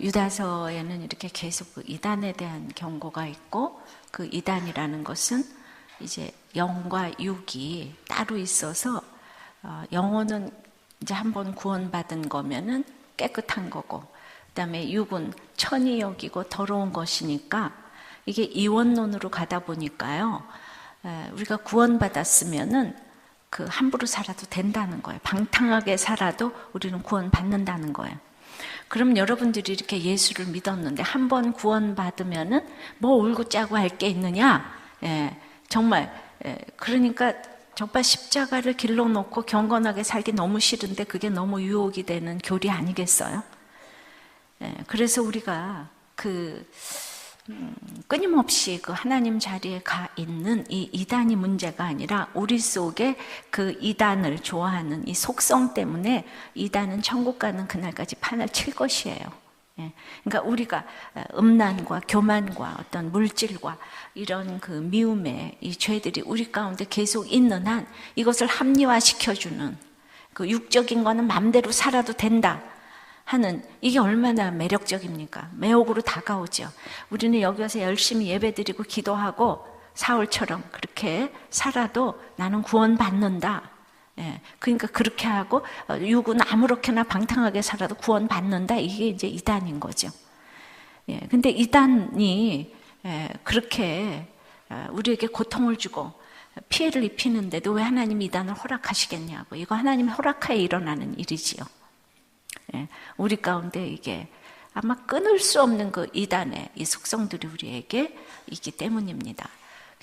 유다서에는 이렇게 계속 그 이단에 대한 경고가 있고, 그 이단이라는 것은 이제 영과 육이 따로 있어서 영혼은 이제 한번 구원받은 거면은 깨끗한 거고, 그다음에 육은 천히 여기고 더러운 것이니까 이게 이원론으로 가다 보니까요, 우리가 구원받았으면은 그 함부로 살아도 된다는 거예요. 방탕하게 살아도 우리는 구원받는다는 거예요. 그럼 여러분들이 이렇게 예수를 믿었는데 한 번 구원받으면은 뭐 울고 짜고 할 게 있느냐? 정말 그러니까 정말 십자가를 길러놓고 경건하게 살기 너무 싫은데 그게 너무 유혹이 되는 교리 아니겠어요? 그래서 우리가 끊임없이 그 하나님 자리에 가 있는 이 이단이 문제가 아니라 우리 속에 그 이단을 좋아하는 이 속성 때문에 이단은 천국 가는 그날까지 판을 칠 것이에요. 그러니까 우리가 음란과 교만과 어떤 물질과 이런 그 미움의 이 죄들이 우리 가운데 계속 있는 한 이것을 합리화시켜주는 그 육적인 거는 마음대로 살아도 된다 하는 이게 얼마나 매력적입니까? 매혹으로 다가오죠. 우리는 여기 와서 열심히 예배드리고 기도하고 사울처럼 그렇게 살아도 나는 구원받는다. 그러니까 그렇게 하고 육은 아무렇게나 방탕하게 살아도 구원받는다. 이게 이제 이단인 거죠. 근데 이단이 그렇게 우리에게 고통을 주고 피해를 입히는데도 왜 하나님이 이단을 허락하시겠냐고. 이거 하나님의 허락하에 일어나는 일이지요. 우리 가운데 이게 아마 끊을 수 없는 그 이단의 이 속성들이 우리에게 있기 때문입니다.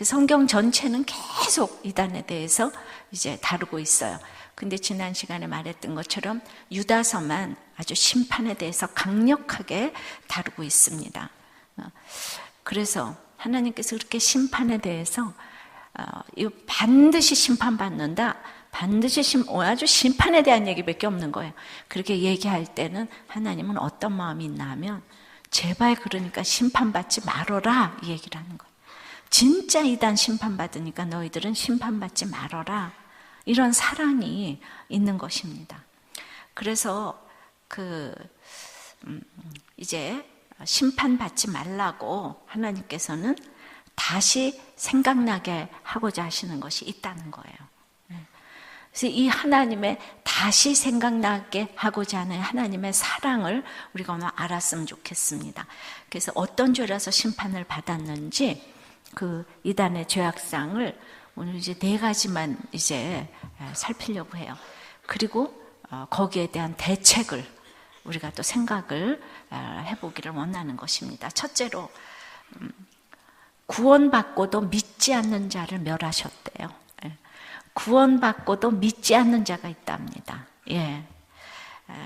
성경 전체는 계속 이단에 대해서 이제 다루고 있어요. 근데 지난 시간에 말했던 것처럼 유다서만 아주 심판에 대해서 강력하게 다루고 있습니다. 그래서 하나님께서 그렇게 심판에 대해서 반드시 심판받는다. 반드시 아주 심판에 대한 얘기밖에 없는 거예요. 그렇게 얘기할 때는 하나님은 어떤 마음이 있나 하면 제발 그러니까 심판받지 말어라 이 얘기를 하는 거예요. 진짜 이단 심판받으니까 너희들은 심판받지 말어라. 이런 사랑이 있는 것입니다. 그래서 이제 심판받지 말라고 하나님께서는 다시 생각나게 하고자 하시는 것이 있다는 거예요. 그래서 이 하나님의 다시 생각나게 하고자 하는 하나님의 사랑을 우리가 오늘 알았으면 좋겠습니다. 그래서 어떤 죄라서 심판을 받았는지 그 이단의 죄악상을 오늘 이제 4가지만 이제 살피려고 해요. 그리고 거기에 대한 대책을 우리가 또 생각을 해보기를 원하는 것입니다. 첫째로 구원받고도 믿지 않는 자를 멸하셨대요. 구원받고도 믿지 않는 자가 있답니다.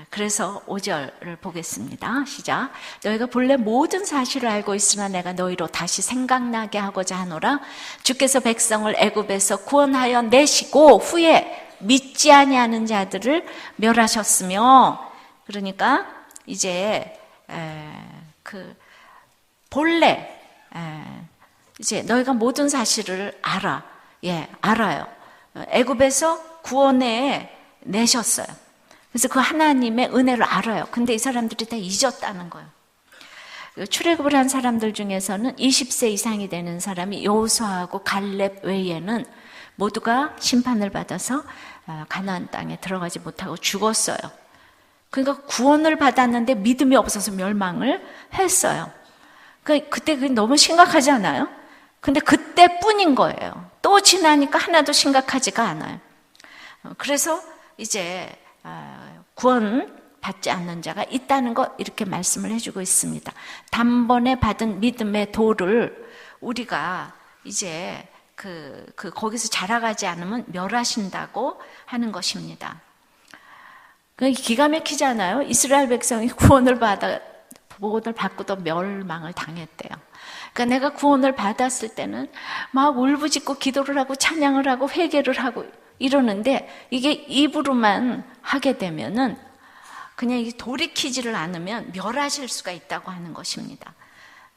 그래서 5절을 보겠습니다. 시작. 너희가 본래 모든 사실을 알고 있으나 내가 너희로 다시 생각나게 하고자 하노라. 주께서 백성을 애굽에서 구원하여 내시고 후에 믿지 아니하는 자들을 멸하셨으며, 그러니까 이제 본래 이제 너희가 모든 사실을 알아요. 애굽에서 구원해 내셨어요. 그래서 그 하나님의 은혜를 알아요. 근데 이 사람들이 다 잊었다는 거예요. 출애굽을 한 사람들 중에서는 20세 이상이 되는 사람이 여호수아하고 갈렙 외에는 모두가 심판을 받아서 가나안 땅에 들어가지 못하고 죽었어요. 그러니까 구원을 받았는데 믿음이 없어서 멸망을 했어요. 그때 그게 너무 심각하지 않아요? 근데 그때뿐인 거예요. 또 지나니까 하나도 심각하지가 않아요. 그래서 이제 구원 받지 않는 자가 있다는 거 이렇게 말씀을 해주고 있습니다. 단번에 받은 믿음의 도를 우리가 이제 거기서 자라가지 않으면 멸하신다고 하는 것입니다. 기가 막히잖아요. 이스라엘 백성이 구원을 받고도 멸망을 당했대요. 그러니까 내가 구원을 받았을 때는 막 울부짖고 기도를 하고 찬양을 하고 회개를 하고 이러는데 이게 입으로만 하게 되면은 그냥 돌이키지를 않으면 멸하실 수가 있다고 하는 것입니다.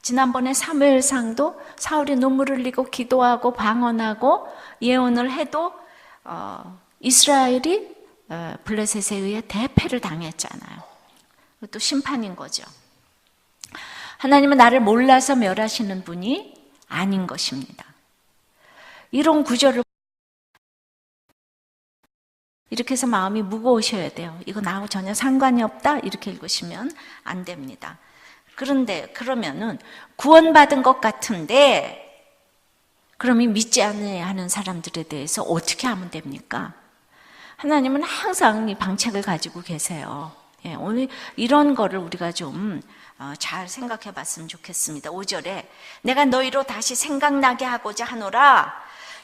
지난번에 사무엘상도 사울이 눈물을 흘리고 기도하고 방언하고 예언을 해도 이스라엘이 블레셋에 의해 대패를 당했잖아요. 그것도 심판인 거죠. 하나님은 나를 몰라서 멸하시는 분이 아닌 것입니다. 이런 구절을 이렇게 해서 마음이 무거우셔야 돼요. 이거 나하고 전혀 상관이 없다 이렇게 읽으시면 안 됩니다. 그런데 그러면은 구원받은 것 같은데 그러면 믿지 않아야 하는 사람들에 대해서 어떻게 하면 됩니까? 하나님은 항상 이 방책을 가지고 계세요. 예, 오늘 이런 거를 우리가 좀 잘 생각해 봤으면 좋겠습니다. 5절에 내가 너희로 다시 생각나게 하고자 하노라.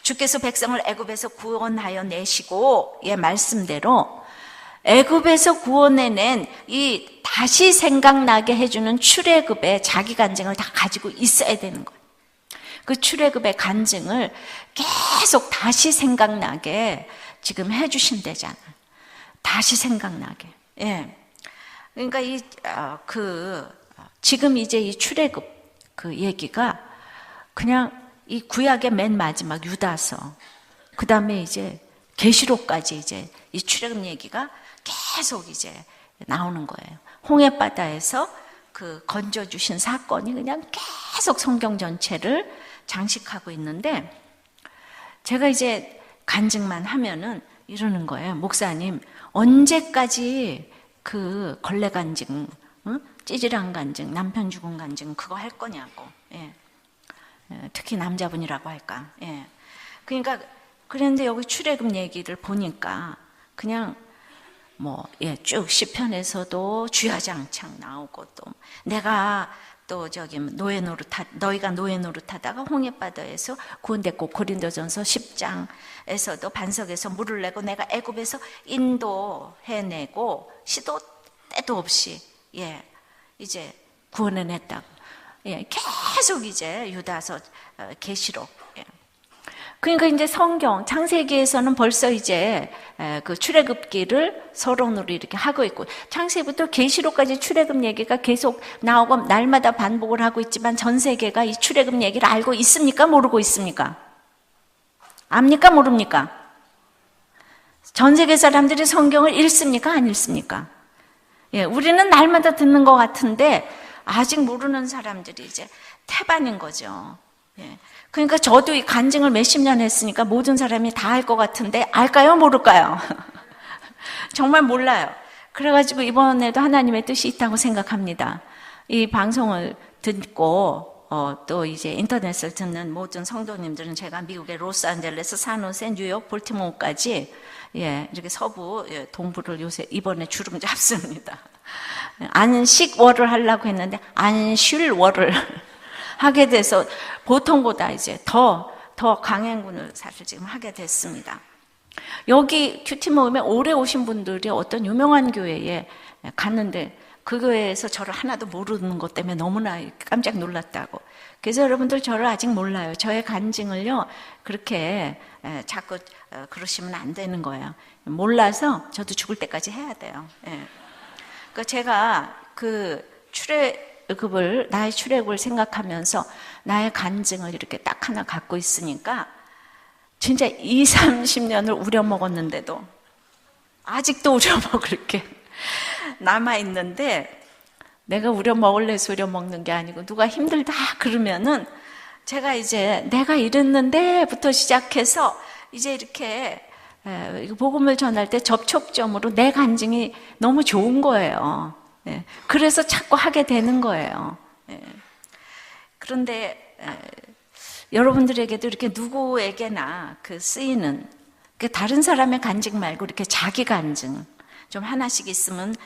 주께서 백성을 애굽에서 구원하여 내시고, 예, 말씀대로 애굽에서 구원해낸 이 다시 생각나게 해주는 출애굽의 자기 간증을 다 가지고 있어야 되는 거예요. 그 출애굽의 간증을 계속 다시 생각나게 지금 해주신대잖아요. 다시 생각나게. 예. 그러니까 지금 이제 이 출애굽 그 얘기가 그냥 이 구약의 맨 마지막 유다서, 그 다음에 이제 계시록까지 이제 이 출애굽 얘기가 계속 이제 나오는 거예요. 홍해바다에서 그 건져주신 사건이 그냥 계속 성경 전체를 장식하고 있는데, 제가 이제 간증만 하면은 이러는 거예요. 목사님, 언제까지 그 걸레 간증, 찌질한 간증, 남편 죽은 간증 그거 할 거냐고. 예. 특히 남자분이라고 할까. 예. 그러니까 그런데 여기 출애굽 얘기를 보니까 그냥 쭉 시편에서도 주야장창 나오고, 또 내가 또 너희가 노예 노릇하다가 홍해바다에서 구원됐고, 고린도전서 10장에서도 반석에서 물을 내고 내가 애굽에서 인도해내고 시도 때도 없이 이제 구원해냈다고. 계속 이제 유다서, 계시록. 그러니까 이제 성경 창세기에서는 벌써 이제 그 출애굽기를 서론으로 이렇게 하고 있고, 창세기부터 계시록까지 출애굽 얘기가 계속 나오고 날마다 반복을 하고 있지만 전 세계가 이 출애굽 얘기를 알고 있습니까? 모르고 있습니까? 압니까? 모릅니까? 전 세계 사람들이 성경을 읽습니까? 안 읽습니까? 우리는 날마다 듣는 것 같은데 아직 모르는 사람들이 이제 태반인 거죠. 그러니까 저도 이 간증을 몇십 년 했으니까 모든 사람이 다 알 것 같은데 알까요? 모를까요? 정말 몰라요. 그래가지고 이번에도 하나님의 뜻이 있다고 생각합니다. 이 방송을 듣고 또 이제 인터넷을 듣는 모든 성도님들은 제가 미국의 로스앤젤레스, 산호세, 뉴욕, 볼티모어까지 이렇게 서부, 동부를 요새 이번에 주름 잡습니다. 안식월을 하려고 했는데 안쉴월을 하게 돼서 보통보다 이제 더 강행군을 사실 지금 하게 됐습니다. 여기 큐티 모임에 오래 오신 분들이 어떤 유명한 교회에 갔는데 그 교회에서 저를 하나도 모르는 것 때문에 너무나 깜짝 놀랐다고. 그래서 여러분들 저를 아직 몰라요. 저의 간증을요 그렇게 자꾸 그러시면 안 되는 거예요. 몰라서 저도 죽을 때까지 해야 돼요. 그러니까 제가 나의 출애굽을 생각하면서 나의 간증을 이렇게 딱 하나 갖고 있으니까 진짜 20-30년을 우려먹었는데도 아직도 우려먹을 게 남아있는데, 내가 우려먹을래서 우려먹는 게 아니고 누가 힘들다 그러면은 제가 이제 내가 이랬는데부터 시작해서 이제 이렇게 복음을 전할 때 접촉점으로 내 간증이 너무 좋은 거예요. 그래서 자꾸 하게 되는 거예요. 그런데 여러분들에게도 이렇게 누구에게나 쓰이는 다른 사람의 간증 말고 이렇게 자기 간증 좀 하나씩 있으면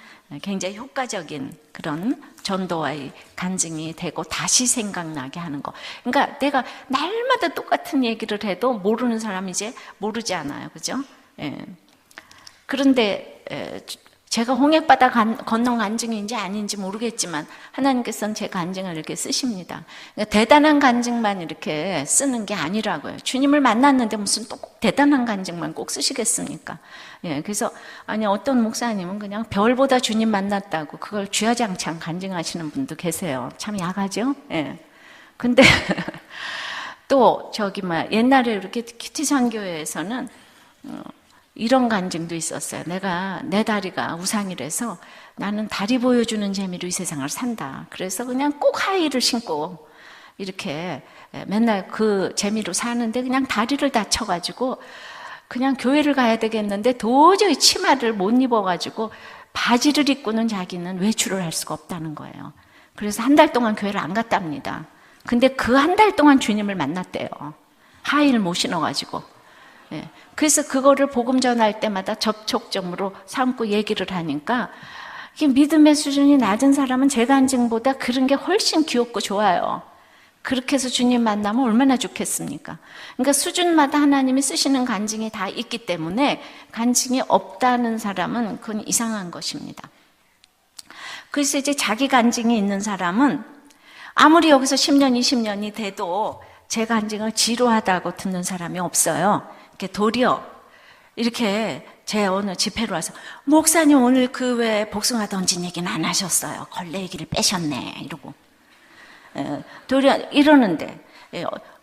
굉장히 효과적인 그런 전도와의 간증이 되고 다시 생각나게 하는 거. 그러니까 내가 날마다 똑같은 얘기를 해도 모르는 사람이 이제 모르지 않아요. 그죠? 그런데 제가 홍해바다 건넌 간증인지 아닌지 모르겠지만 하나님께서는 제 간증을 이렇게 쓰십니다. 그러니까 대단한 간증만 이렇게 쓰는 게 아니라고요. 주님을 만났는데 무슨 또 꼭 대단한 간증만 꼭 쓰시겠습니까? 그래서 어떤 목사님은 그냥 별보다 주님 만났다고 그걸 주야장창 간증하시는 분도 계세요. 참 야하죠? 근데 또 옛날에 이렇게 키티산교회에서는 이런 간증도 있었어요. 내 다리가 우상이라서 나는 다리 보여주는 재미로 이 세상을 산다. 그래서 그냥 꼭 하이힐을 신고 이렇게 맨날 그 재미로 사는데 그냥 다리를 다쳐가지고 그냥 교회를 가야 되겠는데 도저히 치마를 못 입어가지고 바지를 입고는 자기는 외출을 할 수가 없다는 거예요. 그래서 한 달 동안 교회를 안 갔답니다. 근데 그 한 달 동안 주님을 만났대요. 하이힐 못 신어가지고. 예. 그래서 그거를 복음 전할 때마다 접촉점으로 삼고 얘기를 하니까 이게 믿음의 수준이 낮은 사람은 제 간증보다 그런 게 훨씬 귀엽고 좋아요. 그렇게 해서 주님 만나면 얼마나 좋겠습니까? 그러니까 수준마다 하나님이 쓰시는 간증이 다 있기 때문에 간증이 없다는 사람은 그건 이상한 것입니다. 그래서 이제 자기 간증이 있는 사람은 아무리 여기서 10년, 20년이 돼도 제 간증을 지루하다고 듣는 사람이 없어요. 이렇게 도리어 이렇게 제 어느 집회로 와서 목사님 오늘 그 왜 복숭아 던진 얘기는 안 하셨어요. 걸레 얘기를 빼셨네 이러고 도리어 이러는데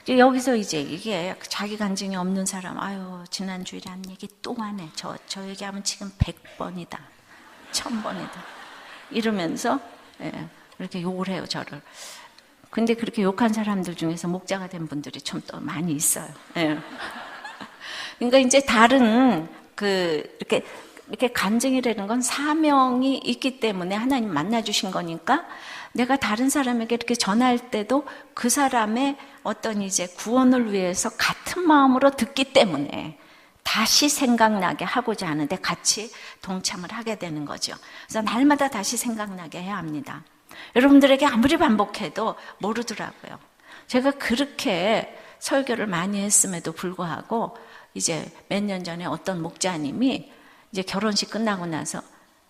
여기서 이제 이게 자기 간증이 없는 사람 아유 지난 주일에 한 얘기 또 하네. 저 얘기하면 지금 100번이다 1000번이다 이러면서 이렇게 욕을 해요 저를. 근데 그렇게 욕한 사람들 중에서 목자가 된 분들이 좀 또 많이 있어요. 그러니까 이제 다른 이렇게 간증이라는 건 사명이 있기 때문에 하나님 만나주신 거니까 내가 다른 사람에게 이렇게 전할 때도 그 사람의 어떤 이제 구원을 위해서 같은 마음으로 듣기 때문에 다시 생각나게 하고자 하는데 같이 동참을 하게 되는 거죠. 그래서 날마다 다시 생각나게 해야 합니다. 여러분들에게 아무리 반복해도 모르더라고요. 제가 그렇게 설교를 많이 했음에도 불구하고 이제 몇 년 전에 어떤 목자님이 이제 결혼식 끝나고 나서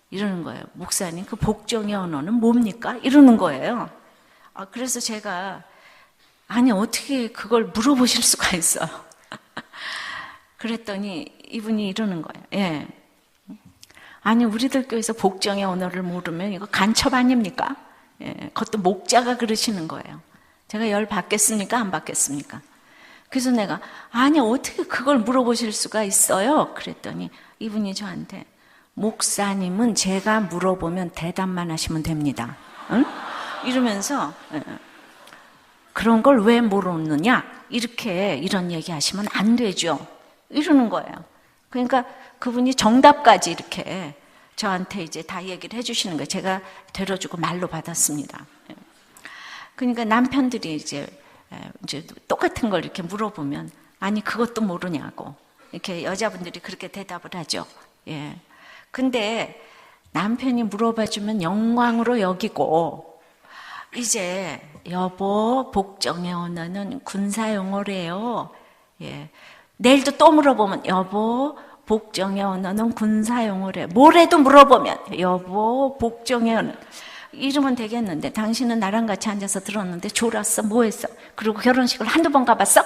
이러는 거예요. 목사님, 그 복종의 언어는 뭡니까? 이러는 거예요. 그래서 제가 아니 어떻게 그걸 물어보실 수가 있어요. 그랬더니 이분이 이러는 거예요. 예. 아니 우리들 교회에서 복종의 언어를 모르면 이거 간첩 아닙니까? 예. 그것도 목자가 그러시는 거예요. 제가 열 받겠습니까? 안 받겠습니까? 그래서 내가 아니 어떻게 그걸 물어보실 수가 있어요? 그랬더니 이분이 저한테 목사님은 제가 물어보면 대답만 하시면 됩니다. 응? 이러면서 그런 걸 왜 모르느냐? 이런 얘기 하시면 안 되죠. 이러는 거예요. 그러니까 그분이 정답까지 이렇게 저한테 이제 다 얘기를 해주시는 거예요. 제가 데려주고 말로 받았습니다. 그러니까 남편들이 이제 똑같은 걸 이렇게 물어보면 아니 그것도 모르냐고 이렇게 여자분들이 그렇게 대답을 하죠. 예. 근데 남편이 물어봐주면 영광으로 여기고 이제 여보 복종의 언어는 군사 용어래요. 예. 내일도 또 물어보면 여보 복종의 언어는 군사 용어래. 모레도 물어보면 여보 복종의 언어. 이러면 되겠는데 당신은 나랑 같이 앉아서 들었는데 졸았어? 뭐 했어? 그리고 결혼식을 한두 번 가봤어?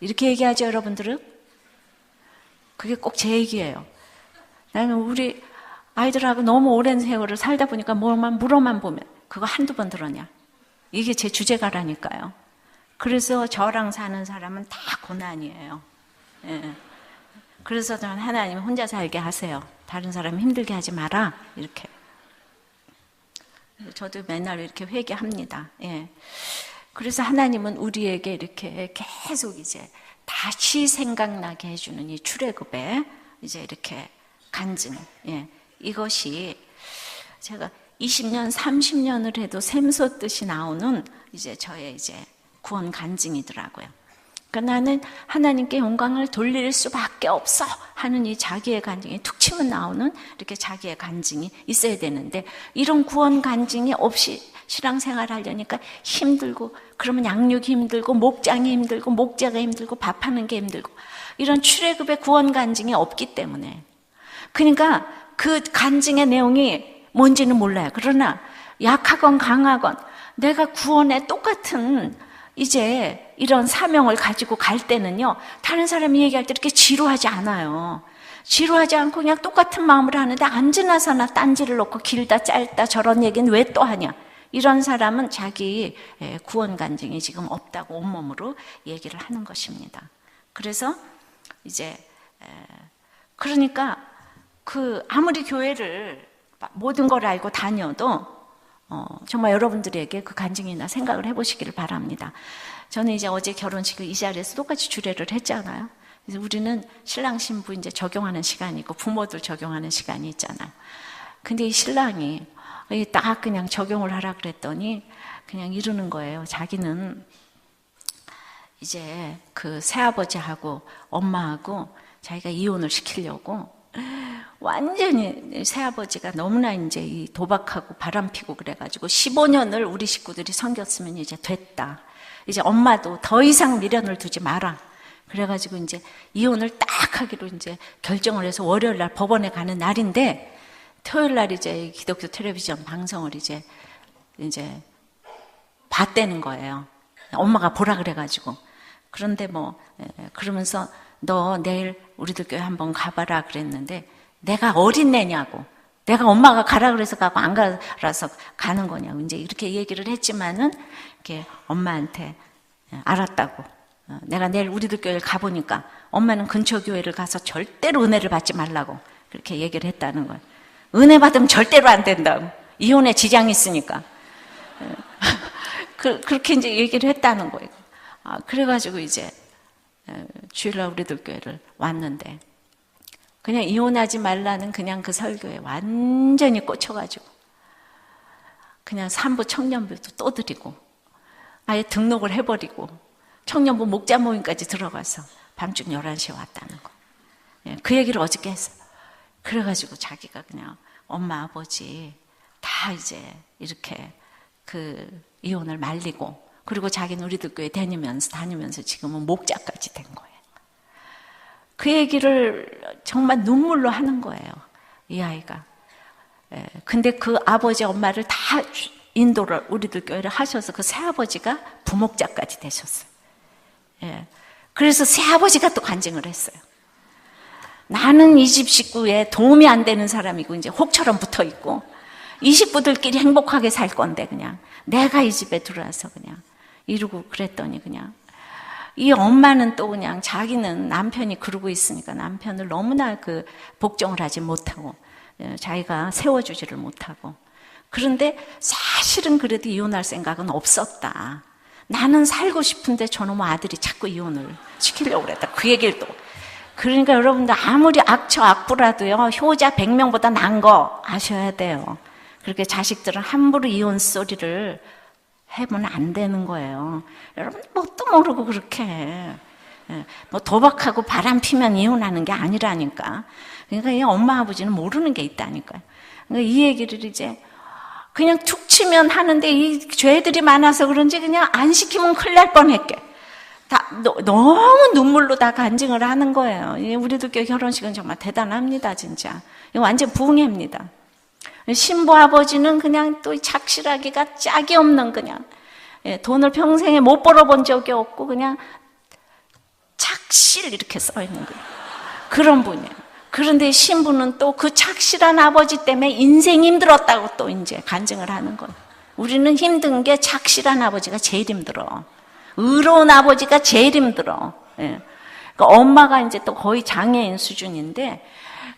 이렇게 얘기하죠 여러분들은? 그게 꼭 제 얘기예요. 나는 우리 아이들하고 너무 오랜 세월을 살다 보니까 물어만 보면 그거 한두 번 들었냐? 이게 제 주제가라니까요. 그래서 저랑 사는 사람은 다 고난이에요. 예. 그래서 저는 하나님 혼자 살게 하세요. 다른 사람 힘들게 하지 마라. 이렇게. 저도 맨날 이렇게 회개합니다. 예. 그래서 하나님은 우리에게 이렇게 계속 이제 다시 생각나게 해주는 이 출애굽에 이제 이렇게 간증. 예. 이것이 제가 20년, 30년을 해도 샘솟듯이 나오는 이제 저의 이제 구원 간증이더라고요. 그러니까 나는 하나님께 영광을 돌릴 수밖에 없어 하는 이 자기의 간증이 툭 치면 나오는 이렇게 자기의 간증이 있어야 되는데 이런 구원 간증이 없이 신앙생활 하려니까 힘들고 그러면 양육이 힘들고 목장이 힘들고 목자가 힘들고 밥하는 게 힘들고 이런 출애굽의 구원 간증이 없기 때문에 그러니까 그 간증의 내용이 뭔지는 몰라요. 그러나 약하건 강하건 내가 구원에 똑같은 이제 이런 사명을 가지고 갈 때는요, 다른 사람이 얘기할 때 이렇게 지루하지 않아요. 지루하지 않고 그냥 똑같은 마음으로 하는데 앉으나서나 딴지를 놓고 길다 짧다 저런 얘기는 왜 또 하냐. 이런 사람은 자기 구원 간증이 지금 없다고 온몸으로 얘기를 하는 것입니다. 그래서 이제 그러니까 아무리 교회를 모든 걸 알고 다녀도 정말 여러분들에게 그 간증이나 생각을 해보시기를 바랍니다. 저는 이제 어제 결혼식을 이 자리에서 똑같이 주례를 했잖아요. 그래서 우리는 신랑 신부 이제 적용하는 시간이 있고 부모들 적용하는 시간이 있잖아요. 근데 이 신랑이 딱 그냥 적용을 하라 그랬더니 그냥 이러는 거예요. 자기는 이제 그 새아버지하고 엄마하고 자기가 이혼을 시키려고 완전히 새아버지가 너무나 이제 이 도박하고 바람피고 그래가지고 15년을 우리 식구들이 섬겼으면 이제 됐다. 이제 엄마도 더 이상 미련을 두지 마라. 그래가지고 이제 이혼을 딱 하기로 이제 결정을 해서 월요일 날 법원에 가는 날인데 토요일 날 이제 기독교 텔레비전 방송을 이제 봤다는 거예요. 엄마가 보라 그래가지고. 그런데 그러면서 너 내일 우리들 교회 한번 가봐라 그랬는데 내가 어린애냐고. 내가 엄마가 가라 그래서 가고 안 가라서 가는 거냐고. 이제 이렇게 얘기를 했지만은 이렇게 엄마한테 알았다고. 내가 내일 우리들 교회를 가보니까 엄마는 근처 교회를 가서 절대로 은혜를 받지 말라고 그렇게 얘기를 했다는 거예요. 은혜 받으면 절대로 안 된다고. 이혼에 지장이 있으니까. 그렇게 이제 얘기를 했다는 거예요. 그래가지고 이제 주일날 우리들 교회를 왔는데 그냥 이혼하지 말라는 그냥 그 설교에 완전히 꽂혀가지고 그냥 산부 청년부도 또 드리고 아예 등록을 해버리고 청년부 목자 모임까지 들어가서 밤중 11시에 왔다는 거. 그 얘기를 어저께 했어요. 그래가지고 자기가 그냥 엄마 아버지 다 이제 이렇게 이혼을 말리고 그리고 자기는 우리들 교회 다니면서 지금은 목자까지 된 거예요. 그 얘기를 정말 눈물로 하는 거예요. 이 아이가. 근데 그 아버지 엄마를 다 인도를 우리들 교회를 하셔서 그 새아버지가 부목자까지 되셨어요. 그래서 새아버지가 또 간증을 했어요. 나는 이 집 식구에 도움이 안 되는 사람이고 이제 혹처럼 붙어 있고 이 식구들끼리 행복하게 살 건데 그냥 내가 이 집에 들어와서 그냥 이러고 그랬더니 그냥 이 엄마는 또 그냥 자기는 남편이 그러고 있으니까 남편을 너무나 복종을 하지 못하고 자기가 세워주지를 못하고 그런데 사실은 그래도 이혼할 생각은 없었다. 나는 살고 싶은데 저놈의 아들이 자꾸 이혼을 시키려고 그랬다. 그 얘기를 또. 그러니까 여러분들 아무리 악부라도요 효자 100명보다 나은 거 아셔야 돼요. 그렇게 자식들은 함부로 이혼 소리를 해보면 안 되는 거예요. 여러분 뭣도 모르고 그렇게 해. 도박하고 바람 피면 이혼하는 게 아니라니까. 그러니까 이 엄마 아버지는 모르는 게 있다니까요. 그러니까 이 얘기를 이제 그냥 툭 치면 하는데 이 죄들이 많아서 그런지 그냥 안 시키면 큰일 날 뻔했게. 너무 눈물로 다 간증을 하는 거예요. 우리들 교회 결혼식은 정말 대단합니다, 진짜. 이거 완전 부흥회입니다. 신부 아버지는 그냥 또 착실하기가 짝이 없는 그냥 돈을 평생에 못 벌어본 적이 없고 그냥 착실 이렇게 써 있는 거예요. 그런 분이에요. 그런데 신부는 또 그 착실한 아버지 때문에 인생이 힘들었다고 또 이제 간증을 하는 거예요. 우리는 힘든 게 착실한 아버지가 제일 힘들어. 의로운 아버지가 제일 힘들어. 그러니까 엄마가 이제 또 거의 장애인 수준인데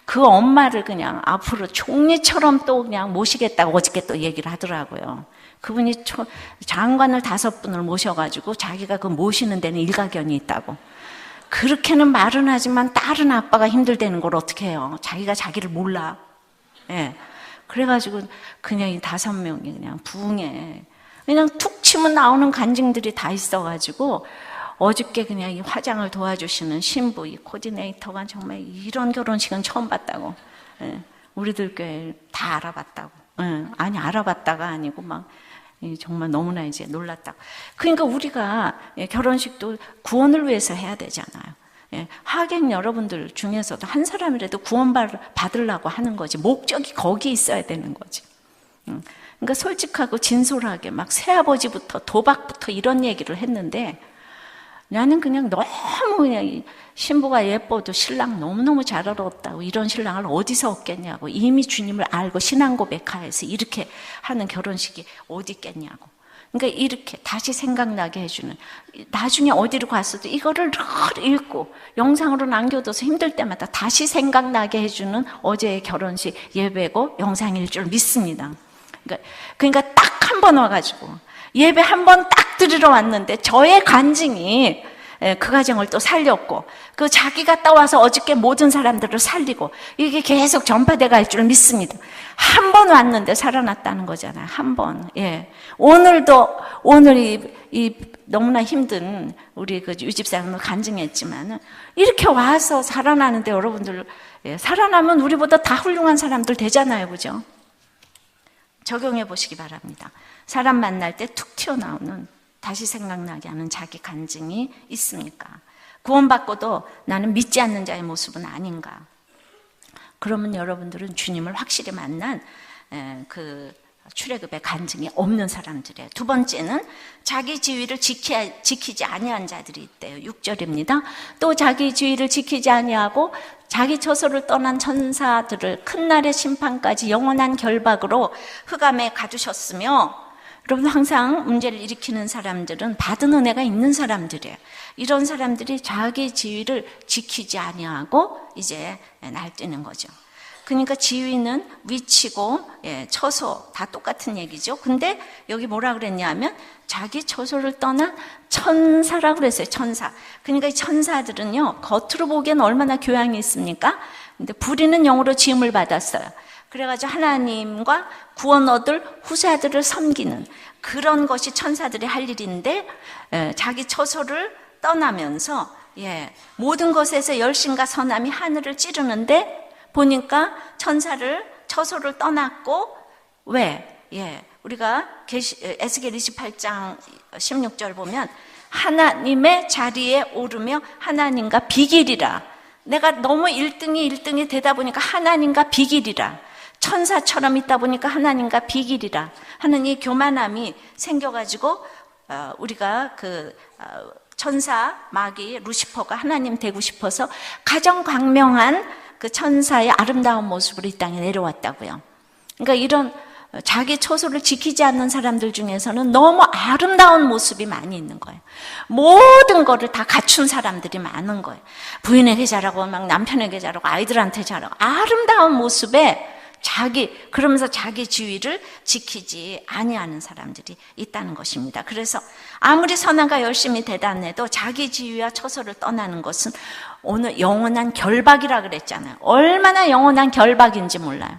그 엄마를 그냥 앞으로 총리처럼 또 그냥 모시겠다고 어저께 또 얘기를 하더라고요. 그분이 장관을 5분을 모셔가지고 자기가 그 모시는 데는 일가견이 있다고. 그렇게는 말은 하지만 다른 아빠가 힘들다는 걸 어떻게 해요? 자기가 자기를 몰라. 그래가지고 그냥 이 5명이 그냥 부흥해. 그냥 툭 치면 나오는 간증들이 다 있어가지고 어저께 그냥 이 화장을 도와주시는 신부, 이 코디네이터가 정말 이런 결혼식은 처음 봤다고. 우리들 교회 다 알아봤다고. 아니 알아봤다가 아니고 막 정말 너무나 이제 놀랐다고. 그러니까 우리가 결혼식도 구원을 위해서 해야 되잖아요. 하객 여러분들 중에서도 한 사람이라도 구원 받으려고 하는 거지. 목적이 거기 있어야 되는 거지. 그러니까 솔직하고 진솔하게 막 새아버지부터 도박부터 이런 얘기를 했는데 나는 그냥 너무 그냥 신부가 예뻐도 신랑 너무너무 잘 알았다고 이런 신랑을 어디서 얻겠냐고 이미 주님을 알고 신앙 고백하여서 이렇게 하는 결혼식이 어디 있겠냐고 그러니까 이렇게 다시 생각나게 해주는, 나중에 어디로 갔어도 이거를 늘 읽고 영상으로 남겨둬서 힘들 때마다 다시 생각나게 해주는 어제의 결혼식 예배고 영상일 줄 믿습니다. 그러니까 딱 한 번 와가지고 예배 한 번 딱 드리러 왔는데 저의 간증이 그 가정을 또 살렸고, 그 자기가 따와서 어저께 모든 사람들을 살리고, 이게 계속 전파돼 갈 줄 믿습니다. 한 번 왔는데 살아났다는 거잖아요. 한 번. 예. 오늘 이 너무나 힘든 우리 그 유집사님을 간증했지만, 이렇게 와서 살아나는데 여러분들, 예, 살아나면 우리보다 다 훌륭한 사람들 되잖아요. 그죠? 적용해 보시기 바랍니다. 사람 만날 때 툭 튀어나오는, 다시 생각나게 하는 자기 간증이 있습니까? 구원받고도 나는 믿지 않는 자의 모습은 아닌가? 그러면 여러분들은 주님을 확실히 만난 그 출애굽의 간증이 없는 사람들이에요. 두 번째는 자기 지위를 지키지 아니한 자들이 있대요. 6절입니다. 또 자기 지위를 지키지 아니하고 자기 처소를 떠난 천사들을 큰 날의 심판까지 영원한 결박으로 흑암에 가두셨으며, 여러분 항상 문제를 일으키는 사람들은 받은 은혜가 있는 사람들이에요. 이런 사람들이 자기 지위를 지키지 아니하고 이제 날뛰는 거죠. 그러니까 지위는 위치고, 예, 처소 다 똑같은 얘기죠. 근데 여기 뭐라 그랬냐면 자기 처소를 떠난 천사라고 그랬어요. 천사. 그러니까 이 천사들은요, 겉으로 보기엔 얼마나 교양이 있습니까? 근데 부리는 영으로 지음을 받았어요. 그래가지고 하나님과 구원 얻을 후사들을 섬기는 그런 것이 천사들이 할 일인데, 자기 처소를 떠나면서, 예, 모든 것에서 열심과 선함이 하늘을 찌르는데, 보니까 처소를 떠났고, 왜? 예, 우리가 에스겔 28장 16절 보면 하나님의 자리에 오르며 하나님과 비길이라. 내가 너무 1등이 되다 보니까 하나님과 비길이라. 천사처럼 있다 보니까 하나님과 비길이라 하는 이 교만함이 생겨가지고, 우리가 천사 마귀 루시퍼가 하나님 되고 싶어서 가장 광명한 그 천사의 아름다운 모습으로 이 땅에 내려왔다고요. 그러니까 이런 자기 처소를 지키지 않는 사람들 중에서는 너무 아름다운 모습이 많이 있는 거예요. 모든 거를 다 갖춘 사람들이 많은 거예요. 부인에게 잘하고 막 남편에게 잘하고 아이들한테 잘하고 아름다운 모습에 그러면서 자기 지위를 지키지 아니하는 사람들이 있다는 것입니다. 그래서 아무리 선한가 열심히 대단해도 자기 지위와 처소를 떠나는 것은 오늘 영원한 결박이라 그랬잖아요. 얼마나 영원한 결박인지 몰라요.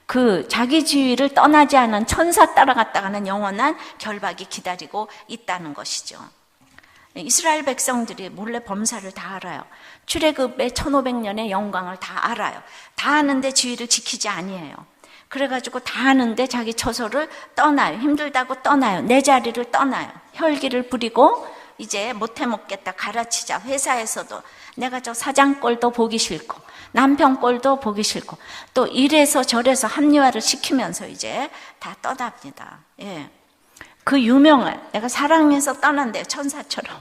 그 자기 지위를 떠나지 않은 천사 따라갔다가는 영원한 결박이 기다리고 있다는 것이죠. 이스라엘 백성들이 몰래 범사를 다 알아요. 출애굽의 1500년의 영광을 다 알아요. 다 아는데 지위를 지키지 아니해요. 그래가지고 다 아는데 자기 처소를 떠나요. 힘들다고 떠나요. 내 자리를 떠나요. 혈기를 부리고 이제 못해 먹겠다, 갈아치자. 회사에서도 내가 저 사장 꼴도 보기 싫고 남편 꼴도 보기 싫고 또 이래서 저래서 합리화를 시키면서 이제 다 떠납니다. 예. 그 유명한, 내가 사랑해서 떠난대요. 천사처럼.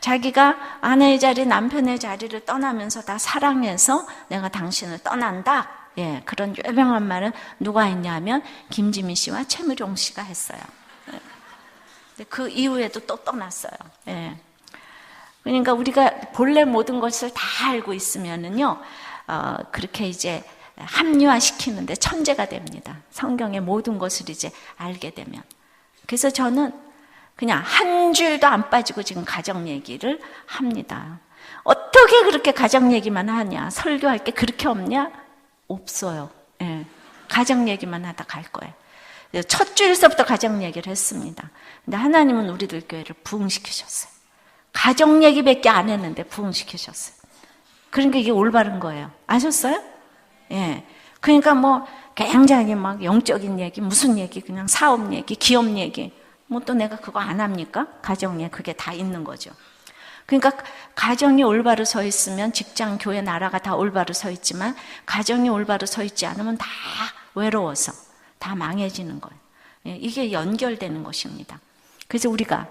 자기가 아내의 자리, 남편의 자리를 떠나면서 다 사랑해서 내가 당신을 떠난다. 예, 그런 유명한 말은 누가 했냐면 김지민 씨와 최무룡 씨가 했어요. 예. 그 이후에도 또 떠났어요. 예. 그러니까 우리가 본래 모든 것을 다 알고 있으면은요, 그렇게 이제 합리화시키는데 천재가 됩니다. 성경의 모든 것을 이제 알게 되면. 그래서 저는 그냥 한 줄도 안 빠지고 지금 가정 얘기를 합니다. 어떻게 그렇게 가정 얘기만 하냐? 설교할 게 그렇게 없냐? 없어요. 예. 가정 얘기만 하다 갈 거예요. 첫 주일서부터 가정 얘기를 했습니다. 근데 하나님은 우리들 교회를 부흥시키셨어요. 가정 얘기밖에 안 했는데 부흥시키셨어요. 그러니까 이게 올바른 거예요. 아셨어요? 예. 그러니까 뭐 굉장히 막 영적인 얘기, 무슨 얘기, 그냥 사업 얘기, 기업 얘기, 뭐 또 내가 그거 안 합니까? 가정에 그게 다 있는 거죠. 그러니까 가정이 올바로 서 있으면 직장, 교회, 나라가 다 올바로 서 있지만 가정이 올바로 서 있지 않으면 다 외로워서 다 망해지는 거예요. 이게 연결되는 것입니다. 그래서 우리가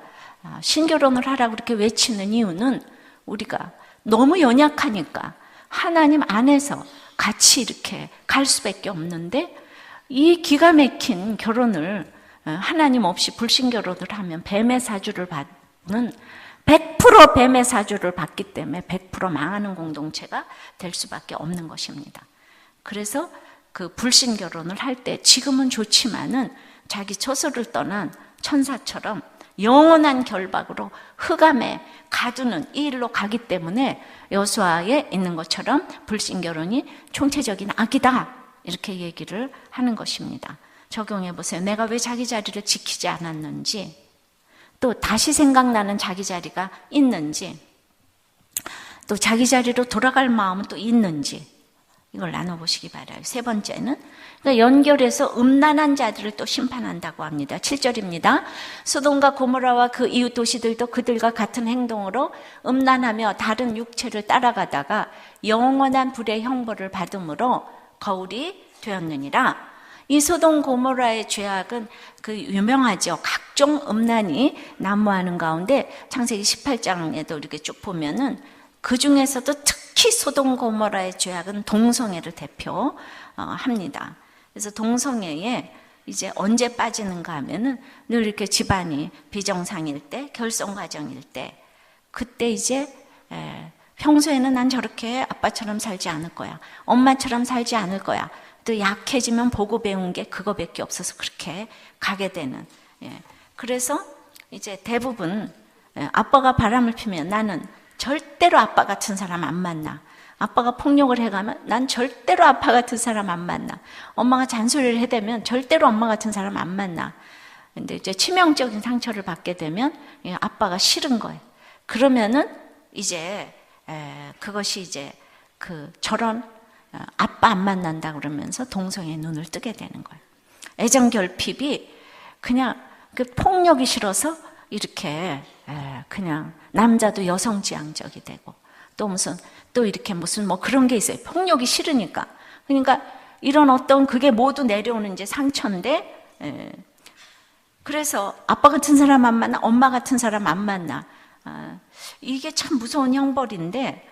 신결혼을 하라고 그렇게 외치는 이유는 우리가 너무 연약하니까 하나님 안에서 같이 이렇게 갈 수밖에 없는데 이 기가 막힌 결혼을 하나님 없이 불신결혼을 하면 뱀의 사주를 받는 100% 뱀의 사주를 받기 때문에 100% 망하는 공동체가 될 수밖에 없는 것입니다. 그래서 그 불신결혼을 할 때 지금은 좋지만은 자기 처소를 떠난 천사처럼 영원한 결박으로 흑암에 가두는 이 일로 가기 때문에 여호수아에 있는 것처럼 불신결혼이 총체적인 악이다 이렇게 얘기를 하는 것입니다. 적용해 보세요. 내가 왜 자기 자리를 지키지 않았는지, 또 다시 생각나는 자기 자리가 있는지, 또 자기 자리로 돌아갈 마음은 또 있는지 이걸 나눠보시기 바라요. 세 번째는 그러니까 연결해서 음란한 자들을 또 심판한다고 합니다. 7절입니다. 소돔과 고모라와 그 이웃 도시들도 그들과 같은 행동으로 음란하며 다른 육체를 따라가다가 영원한 불의 형벌을 받음으로 거울이 되었느니라. 이 소돔 고모라의 죄악은 그 유명하죠. 각종 음란이 난무하는 가운데 창세기 18장에도 이렇게 쭉 보면은 그 중에서도 특히 소돔 고모라의 죄악은 동성애를 대표합니다. 그래서 동성애에 이제 언제 빠지는가 하면은 늘 이렇게 집안이 비정상일 때, 결손 과정일 때, 그때 이제 평소에는 난 저렇게 아빠처럼 살지 않을 거야, 엄마처럼 살지 않을 거야, 또 약해지면 보고 배운 게 그거밖에 없어서 그렇게 가게 되는. 그래서 이제 대부분 아빠가 바람을 피면 나는 절대로 아빠 같은 사람 안 만나. 아빠가 폭력을 해가면 난 절대로 아빠 같은 사람 안 만나. 엄마가 잔소리를 해대면 절대로 엄마 같은 사람 안 만나. 근데 이제 치명적인 상처를 받게 되면 아빠가 싫은 거예요. 그러면은 이제 그것이 이제 저런 아빠 안 만난다 그러면서 동성애의 눈을 뜨게 되는 거예요. 애정 결핍이 그냥 그 폭력이 싫어서 이렇게 그냥 남자도 여성지향적이 되고, 또 이렇게 무슨 뭐 그런 게 있어요. 폭력이 싫으니까. 그러니까 이런 어떤 그게 모두 내려오는 이제 상처인데, 그래서 아빠 같은 사람 안 만나, 엄마 같은 사람 안 만나. 이게 참 무서운 형벌인데,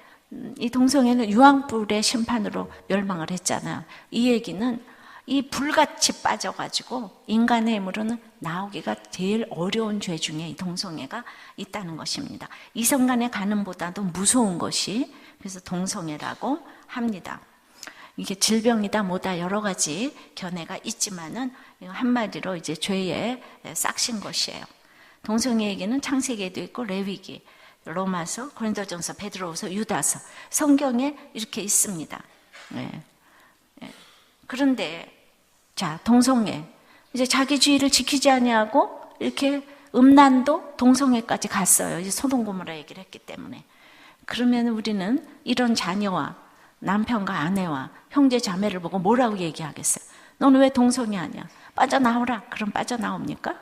이 동성애는 유황불의 심판으로 멸망을 했잖아요. 이 얘기는 이 불같이 빠져가지고 인간의 힘으로는 나오기가 제일 어려운 죄 중에 이 동성애가 있다는 것입니다. 이성간의 간음보다도 무서운 것이 그래서 동성애라고 합니다. 이게 질병이다 뭐다 여러 가지 견해가 있지만은 한마디로 이제 죄의 싹신 것이에요. 동성애 얘기는 창세기에도 있고 레위기, 로마서, 고린도전서, 베드로후서, 유다서, 성경에 이렇게 있습니다. 그런데 자, 동성애 이제 자기 주의를 지키지 아니하고 이렇게 음란도 동성애까지 갔어요. 이제 소돔 고모라 얘기를 했기 때문에. 그러면 우리는 이런 자녀와 남편과 아내와 형제 자매를 보고 뭐라고 얘기하겠어요? 너는 왜 동성애 아니야? 빠져나오라. 그럼 빠져나옵니까?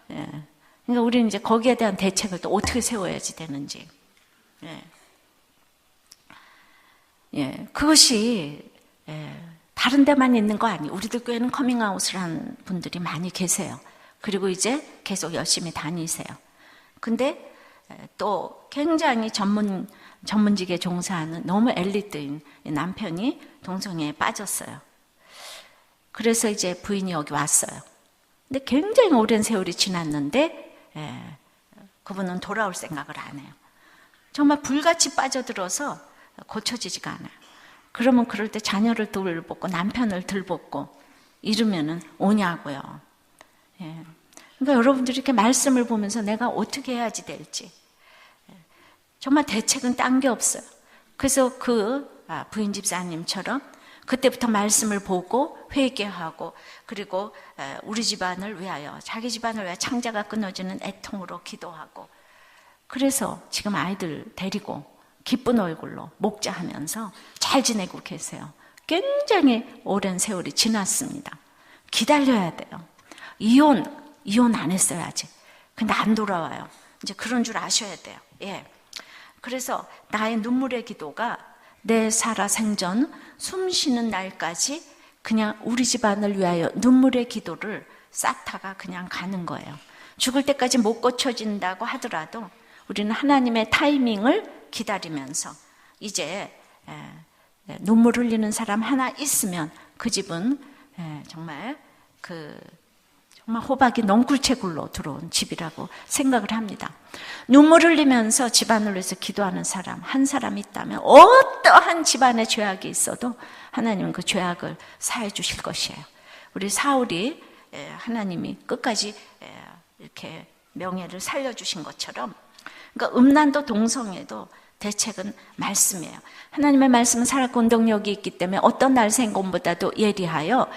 그러니까 우리는 이제 거기에 대한 대책을 또 어떻게 세워야지 되는지. 그것이 다른 데만 있는 거 아니에요. 우리들 교회는 커밍아웃을 한 분들이 많이 계세요. 그리고 이제 계속 열심히 다니세요. 근데 또 굉장히 전문직에 종사하는 너무 엘리트인 남편이 동성애에 빠졌어요. 그래서 이제 부인이 여기 왔어요. 근데 굉장히 오랜 세월이 지났는데 그분은 돌아올 생각을 안 해요. 정말 불같이 빠져들어서 고쳐지지가 않아요. 그러면 그럴 때 자녀를 돌보고 남편을 들볶고 이러면은 오냐고요. 그러니까 여러분들이 이렇게 말씀을 보면서 내가 어떻게 해야지 될지 정말 대책은 딴 게 없어요. 그래서 부인 집사님처럼 그때부터 말씀을 보고 회개하고 그리고 우리 집안을 위하여 자기 집안을 위하여 창자가 끊어지는 애통으로 기도하고 그래서 지금 아이들 데리고 기쁜 얼굴로 목자하면서 잘 지내고 계세요. 굉장히 오랜 세월이 지났습니다. 기다려야 돼요. 이혼 안 했어요 아직. 근데 안 돌아와요. 이제 그런 줄 아셔야 돼요. 그래서 나의 눈물의 기도가 내 살아 생전 숨 쉬는 날까지 그냥 우리 집안을 위하여 눈물의 기도를 쌓다가 그냥 가는 거예요. 죽을 때까지 못 고쳐진다고 하더라도 우리는 하나님의 타이밍을 기다리면서 이제 눈물 흘리는 사람 하나 있으면 그 집은 정말 정말 호박이 넝쿨째 굴러 들어온 집이라고 생각을 합니다. 눈물 흘리면서 집안을 위해서 기도하는 사람 한 사람 있다면 어떠한 집안에 죄악이 있어도 하나님은 그 죄악을 사해 주실 것이에요. 우리 사울이 하나님이 끝까지 이렇게 명예를 살려주신 것처럼, 그러니까 음란도 동성애도 대책은 말씀이에요. 하나님의 말씀은 살았고 운동력이 있기 때문에 어떤 날생곰보다도 예리하여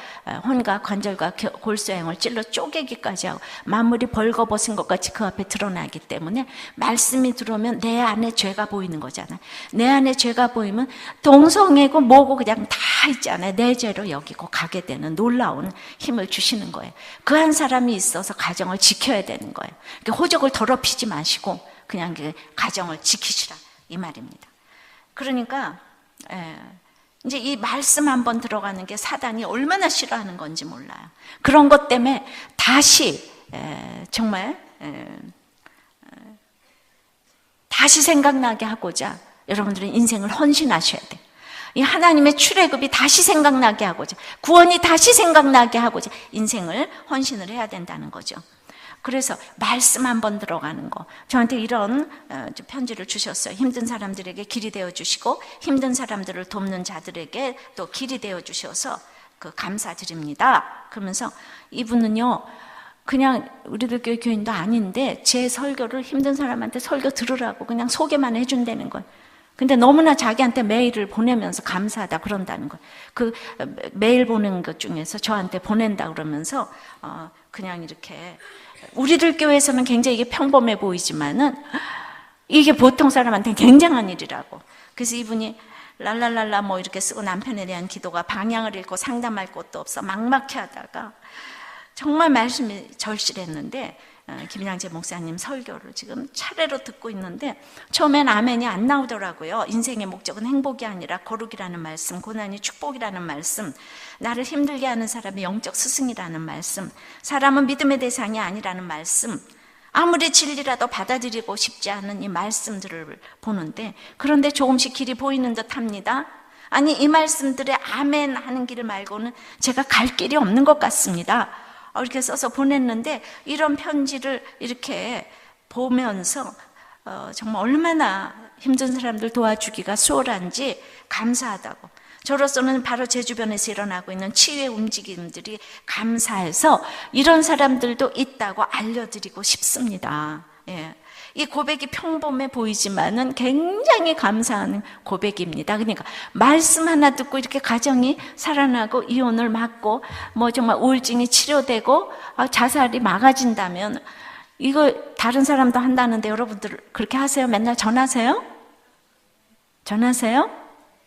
혼과 관절과 골수행을 찔러 쪼개기까지 하고 만물이 벌거벗은 것 같이 그 앞에 드러나기 때문에 말씀이 들어오면 내 안에 죄가 보이는 거잖아요. 내 안에 죄가 보이면 동성애고 뭐고 그냥 다 있잖아요. 내 죄로 여기고 가게 되는 놀라운 힘을 주시는 거예요. 그 한 사람이 있어서 가정을 지켜야 되는 거예요. 호적을 더럽히지 마시고 그냥 그 가정을 지키시라 이 말입니다. 그러니까 이제 이 말씀 한번 들어가는 게 사단이 얼마나 싫어하는 건지 몰라요. 그런 것 때문에 다시 정말 다시 생각나게 하고자 여러분들은 인생을 헌신하셔야 돼요. 이 하나님의 출애굽이 다시 생각나게 하고자, 구원이 다시 생각나게 하고자 인생을 헌신을 해야 된다는 거죠. 그래서 말씀 한번 들어가는 거, 저한테 이런 편지를 주셨어요. 힘든 사람들에게 길이 되어주시고 힘든 사람들을 돕는 자들에게 또 길이 되어주셔서 감사드립니다. 그러면서 이분은요 그냥 우리들 교회 교인도 아닌데 제 설교를 힘든 사람한테 설교 들으라고 그냥 소개만 해준다는 거예요. 근데 너무나 자기한테 메일을 보내면서 감사하다 그런다는 거예요. 그 메일 보낸 것 중에서 저한테 보낸다 그러면서 그냥 이렇게, 우리들 교회에서는 굉장히 이게 평범해 보이지만은 이게 보통 사람한테는 굉장한 일이라고. 그래서 이분이 랄랄랄라 뭐 이렇게 쓰고 남편에 대한 기도가 방향을 잃고 상담할 곳도 없어 막막해 하다가 정말 말씀이 절실했는데 김양재 목사님 설교를 지금 차례로 듣고 있는데 처음엔 아멘이 안 나오더라고요. 인생의 목적은 행복이 아니라 거룩이라는 말씀, 고난이 축복이라는 말씀, 나를 힘들게 하는 사람이 영적 스승이라는 말씀, 사람은 믿음의 대상이 아니라는 말씀, 아무리 진리라도 받아들이고 싶지 않은 이 말씀들을 보는데, 그런데 조금씩 길이 보이는 듯 합니다. 아니 이 말씀들에 아멘 하는 길 말고는 제가 갈 길이 없는 것 같습니다. 이렇게 써서 보냈는데 이런 편지를 이렇게 보면서 정말 얼마나 힘든 사람들 도와주기가 수월한지 감사하다고. 저로서는 바로 제 주변에서 일어나고 있는 치유의 움직임들이 감사해서 이런 사람들도 있다고 알려드리고 싶습니다. 예. 이 고백이 평범해 보이지만은 굉장히 감사한 고백입니다. 그러니까 말씀 하나 듣고 이렇게 가정이 살아나고 이혼을 막고 뭐 정말 우울증이 치료되고 자살이 막아진다면 이거 다른 사람도 한다는데 여러분들 그렇게 하세요? 맨날 전하세요? 전하세요?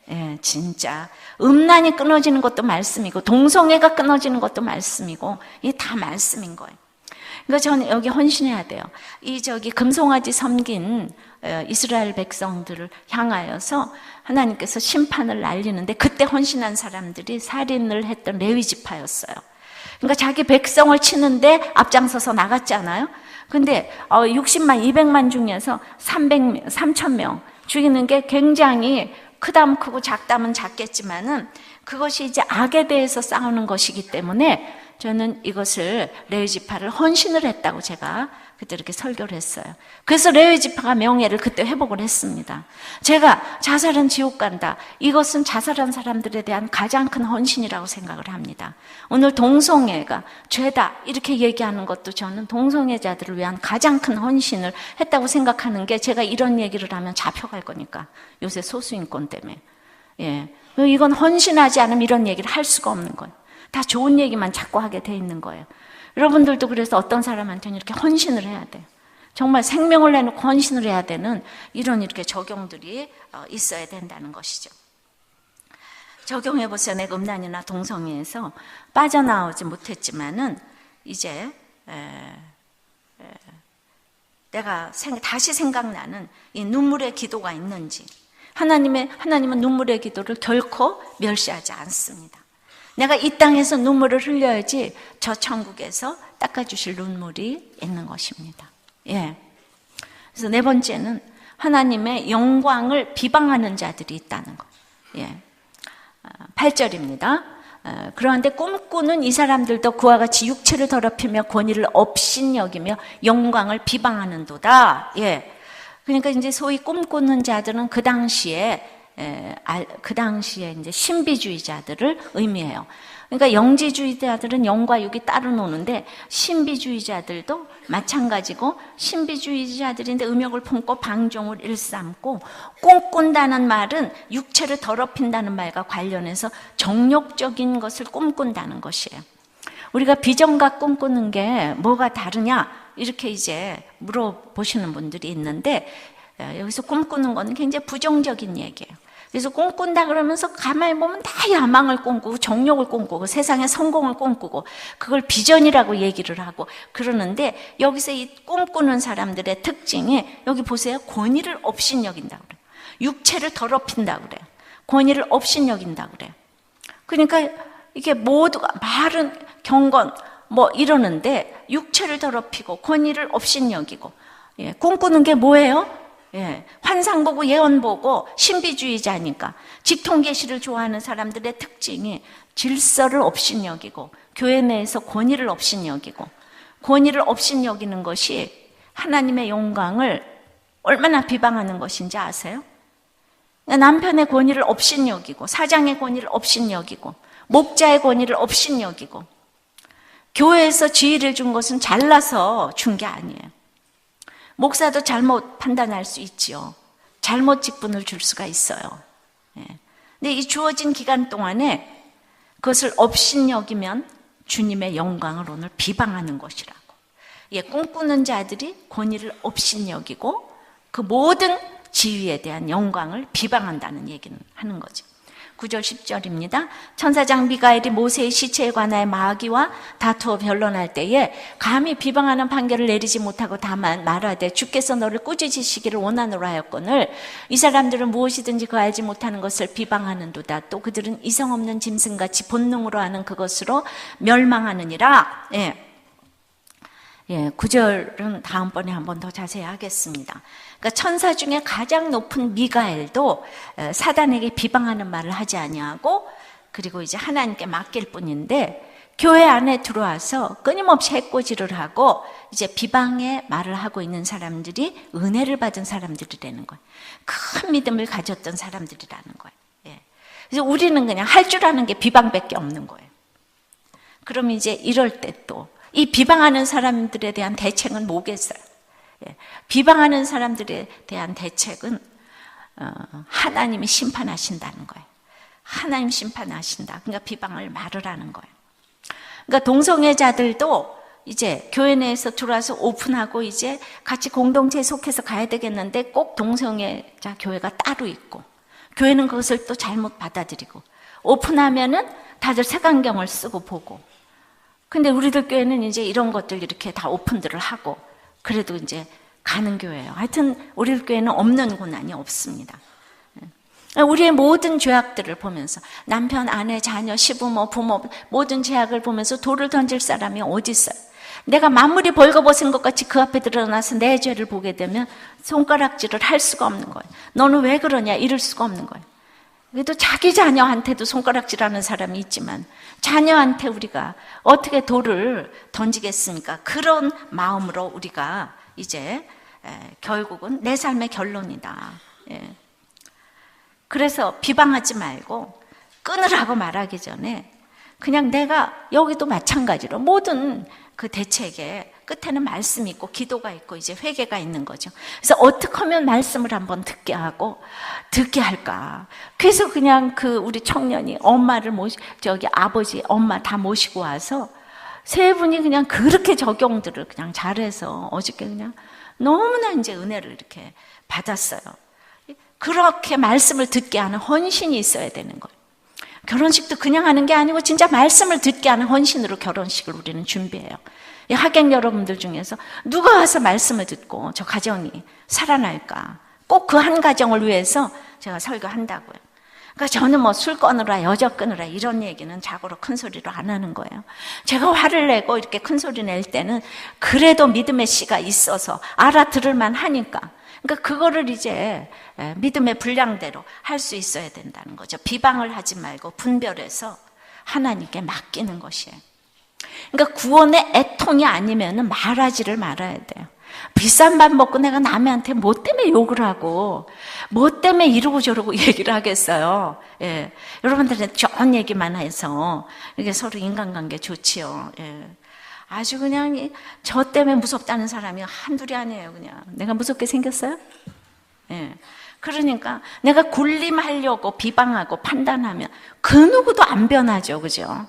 예, 진짜 음란이 끊어지는 것도 말씀이고 동성애가 끊어지는 것도 말씀이고 이게 다 말씀인 거예요. 그러니까 저는 여기 헌신해야 돼요. 금송아지 섬긴 이스라엘 백성들을 향하여서 하나님께서 심판을 날리는데 그때 헌신한 사람들이 살인을 했던 레위 지파였어요. 그러니까 자기 백성을 치는데 앞장서서 나갔잖아요. 근데 60만, 200만 중에서 3,000명 죽이는 게 굉장히 크다면 크고 작다면 작겠지만은 그것이 이제 악에 대해서 싸우는 것이기 때문에 저는 이것을 레위 지파를 헌신을 했다고 제가 그때 이렇게 설교를 했어요. 그래서 레위 지파가 명예를 그때 회복을 했습니다. 제가 자살은 지옥 간다. 이것은 자살한 사람들에 대한 가장 큰 헌신이라고 생각을 합니다. 오늘 동성애가 죄다 이렇게 얘기하는 것도 저는 동성애자들을 위한 가장 큰 헌신을 했다고 생각하는 게, 제가 이런 얘기를 하면 잡혀갈 거니까 요새 소수인권 때문에. 예, 이건 헌신하지 않으면 이런 얘기를 할 수가 없는 거예요. 다 좋은 얘기만 자꾸 하게 돼 있는 거예요. 여러분들도 그래서 어떤 사람한테는 이렇게 헌신을 해야 돼요. 정말 생명을 내놓고 헌신을 해야 되는 이렇게 적용들이 있어야 된다는 것이죠. 적용해보세요. 내가 음란이나 동성애에서 빠져나오지 못했지만은 이제 내가 다시 생각나는 이 눈물의 기도가 있는지. 하나님은 눈물의 기도를 결코 멸시하지 않습니다. 내가 이 땅에서 눈물을 흘려야지 저 천국에서 닦아주실 눈물이 있는 것입니다. 예. 그래서 네 번째는 하나님의 영광을 비방하는 자들이 있다는 것. 예. 8절입니다. 그런데 꿈꾸는 이 사람들도 그와 같이 육체를 더럽히며 권위를 업신여기며 영광을 비방하는도다. 예. 그러니까 이제 소위 꿈꾸는 자들은 그 당시에 이제 신비주의자들을 의미해요. 그러니까 영지주의자들은 영과 육이 따로 노는데 신비주의자들도 마찬가지고, 신비주의자들인데 음욕을 품고 방종을 일삼고, 꿈꾼다는 말은 육체를 더럽힌다는 말과 관련해서 정욕적인 것을 꿈꾼다는 것이에요. 우리가 비전과 꿈꾸는 게 뭐가 다르냐 이렇게 이제 물어보시는 분들이 있는데, 여기서 꿈꾸는 거는 굉장히 부정적인 얘기예요. 그래서 꿈꾼다 그러면서 가만히 보면 다 야망을 꿈꾸고 정욕을 꿈꾸고 세상의 성공을 꿈꾸고 그걸 비전이라고 얘기를 하고 그러는데, 여기서 이 꿈꾸는 사람들의 특징이 여기 보세요. 권위를 업신여긴다고 그래요. 육체를 더럽힌다고 그래요. 권위를 업신여긴다고 그래요. 그러니까 이게 모두가 말은 경건 뭐 이러는데 육체를 더럽히고 권위를 업신여기고, 꿈꾸는 게 뭐예요? 환상 보고 예언 보고 신비주의자니까. 직통계시를 좋아하는 사람들의 특징이 질서를 업신여기고 교회 내에서 권위를 업신여기고, 권위를 업신여기는 것이 하나님의 영광을 얼마나 비방하는 것인지 아세요? 남편의 권위를 업신여기고, 사장의 권위를 업신여기고, 목자의 권위를 업신여기고, 교회에서 지위를 준 것은 잘나서 준 게 아니에요. 목사도 잘못 판단할 수 있지요. 잘못 직분을 줄 수가 있어요. 근데 이 주어진 기간 동안에 그것을 업신여기면 주님의 영광을 오늘 비방하는 것이라고. 꿈꾸는 자들이 권위를 업신여기고 그 모든 지위에 대한 영광을 비방한다는 얘기는 하는 거죠. 9절 10절입니다. 천사장 미가엘이 모세의 시체에 관하여 마귀와 다투어 변론할 때에 감히 비방하는 판결을 내리지 못하고 다만 말하되 주께서 너를 꾸짖으시기를 원하노라 하였거늘 이 사람들은 무엇이든지 그 알지 못하는 것을 비방하는도다. 또 그들은 이성 없는 짐승같이 본능으로 하는 그것으로 멸망하느니라. 9절은 다음번에 한 번 더 자세히 하겠습니다. 그러니까 천사 중에 가장 높은 미가엘도 사단에게 비방하는 말을 하지 아니하고, 그리고 이제 하나님께 맡길 뿐인데, 교회 안에 들어와서 끊임없이 해코지를 하고 이제 비방의 말을 하고 있는 사람들이 은혜를 받은 사람들이라는 거예요. 큰 믿음을 가졌던 사람들이라는 거예요. 그래서 우리는 그냥 할 줄 아는 게 비방밖에 없는 거예요. 그럼 이제 이럴 때 또 이 비방하는 사람들에 대한 대책은 뭐겠어요? 비방하는 사람들에 대한 대책은 하나님이 심판하신다는 거예요. 하나님 심판하신다. 그러니까 비방을 말을 하는 거예요. 그러니까 동성애자들도 이제 교회 내에서 들어와서 오픈하고 이제 같이 공동체에 속해서 가야 되겠는데 꼭 동성애자 교회가 따로 있고, 교회는 그것을 또 잘못 받아들이고, 오픈하면은 다들 색안경을 쓰고 보고. 근데 우리들 교회는 이제 이런 것들 이렇게 다 오픈들을 하고 그래도 이제 가는 교회예요. 하여튼 우리 교회는 없는 고난이 없습니다. 우리의 모든 죄악들을 보면서 남편, 아내, 자녀, 시부모, 부모 모든 죄악을 보면서 돌을 던질 사람이 어디 있어요? 내가 만물이 벌거벗은 것 같이 그 앞에 드러나서 내 죄를 보게 되면 손가락질을 할 수가 없는 거예요. 너는 왜 그러냐 이럴 수가 없는 거예요. 그래도 자기 자녀한테도 손가락질하는 사람이 있지만 자녀한테 우리가 어떻게 돌을 던지겠습니까? 그런 마음으로 우리가 이제 결국은 내 삶의 결론이다. 그래서 비방하지 말고 끊으라고 말하기 전에 그냥 내가 여기도 마찬가지로 모든 그 대책에 끝에는 말씀이 있고 기도가 있고 이제 회개가 있는 거죠. 그래서 어떻게 하면 말씀을 한번 듣게 할까? 그래서 그냥 그 우리 청년이 엄마를 아버지, 엄마 다 모시고 와서 세 분이 그냥 그렇게 적용들을 그냥 잘해서 어저께 그냥 너무나 이제 은혜를 이렇게 받았어요. 그렇게 말씀을 듣게 하는 헌신이 있어야 되는 거예요. 결혼식도 그냥 하는 게 아니고 진짜 말씀을 듣게 하는 헌신으로 결혼식을 우리는 준비해요. 하객 여러분들 중에서 누가 와서 말씀을 듣고 저 가정이 살아날까? 꼭 그 한 가정을 위해서 제가 설교한다고요. 그러니까 저는 뭐 술 끊으라, 여자 끊으라 이런 얘기는 자고로 큰 소리로 안 하는 거예요. 제가 화를 내고 이렇게 큰 소리 낼 때는 그래도 믿음의 씨가 있어서 알아들을만 하니까. 그러니까 그거를 이제 믿음의 분량대로 할 수 있어야 된다는 거죠. 비방을 하지 말고 분별해서 하나님께 맡기는 것이에요. 그러니까 구원의 애통이 아니면 말하지를 말아야 돼요. 비싼 밥 먹고 내가 남한테 뭐 때문에 욕을 하고 뭐 때문에 이러고 저러고 얘기를 하겠어요. 예. 여러분들한테 좋은 얘기만 해서 이게 서로 인간관계 좋지요. 예. 아주 그냥 저 때문에 무섭다는 사람이 한둘이 아니에요. 그냥 내가 무섭게 생겼어요? 예. 그러니까 내가 군림하려고 비방하고 판단하면 그 누구도 안 변하죠. 그죠?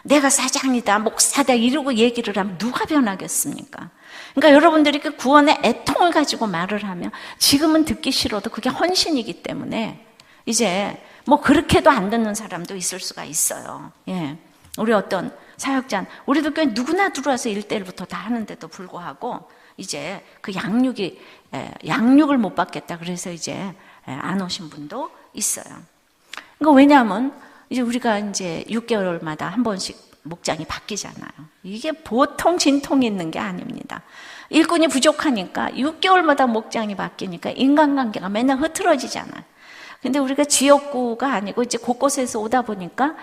내가 사장이다, 목사다 이러고 얘기를 하면 누가 변하겠습니까? 그러니까 여러분들이 그 구원의 애통을 가지고 말을 하면 지금은 듣기 싫어도 그게 헌신이기 때문에 이제 뭐 그렇게도 안 듣는 사람도 있을 수가 있어요. 예. 우리 어떤 사역자, 우리도 교회 누구나 들어와서 1대1부터 다 하는데도 불구하고 이제 그 양육을 못 받겠다 그래서 이제 안 오신 분도 있어요. 그러니까 왜냐하면 이제 우리가 이제 6개월마다 한 번씩 목장이 바뀌잖아요. 이게 보통 진통이 있는 게 아닙니다. 일꾼이 부족하니까 6개월마다 목장이 바뀌니까 인간관계가 맨날 흐트러지잖아요. 근데 우리가 지역구가 아니고 이제 곳곳에서 오다 보니까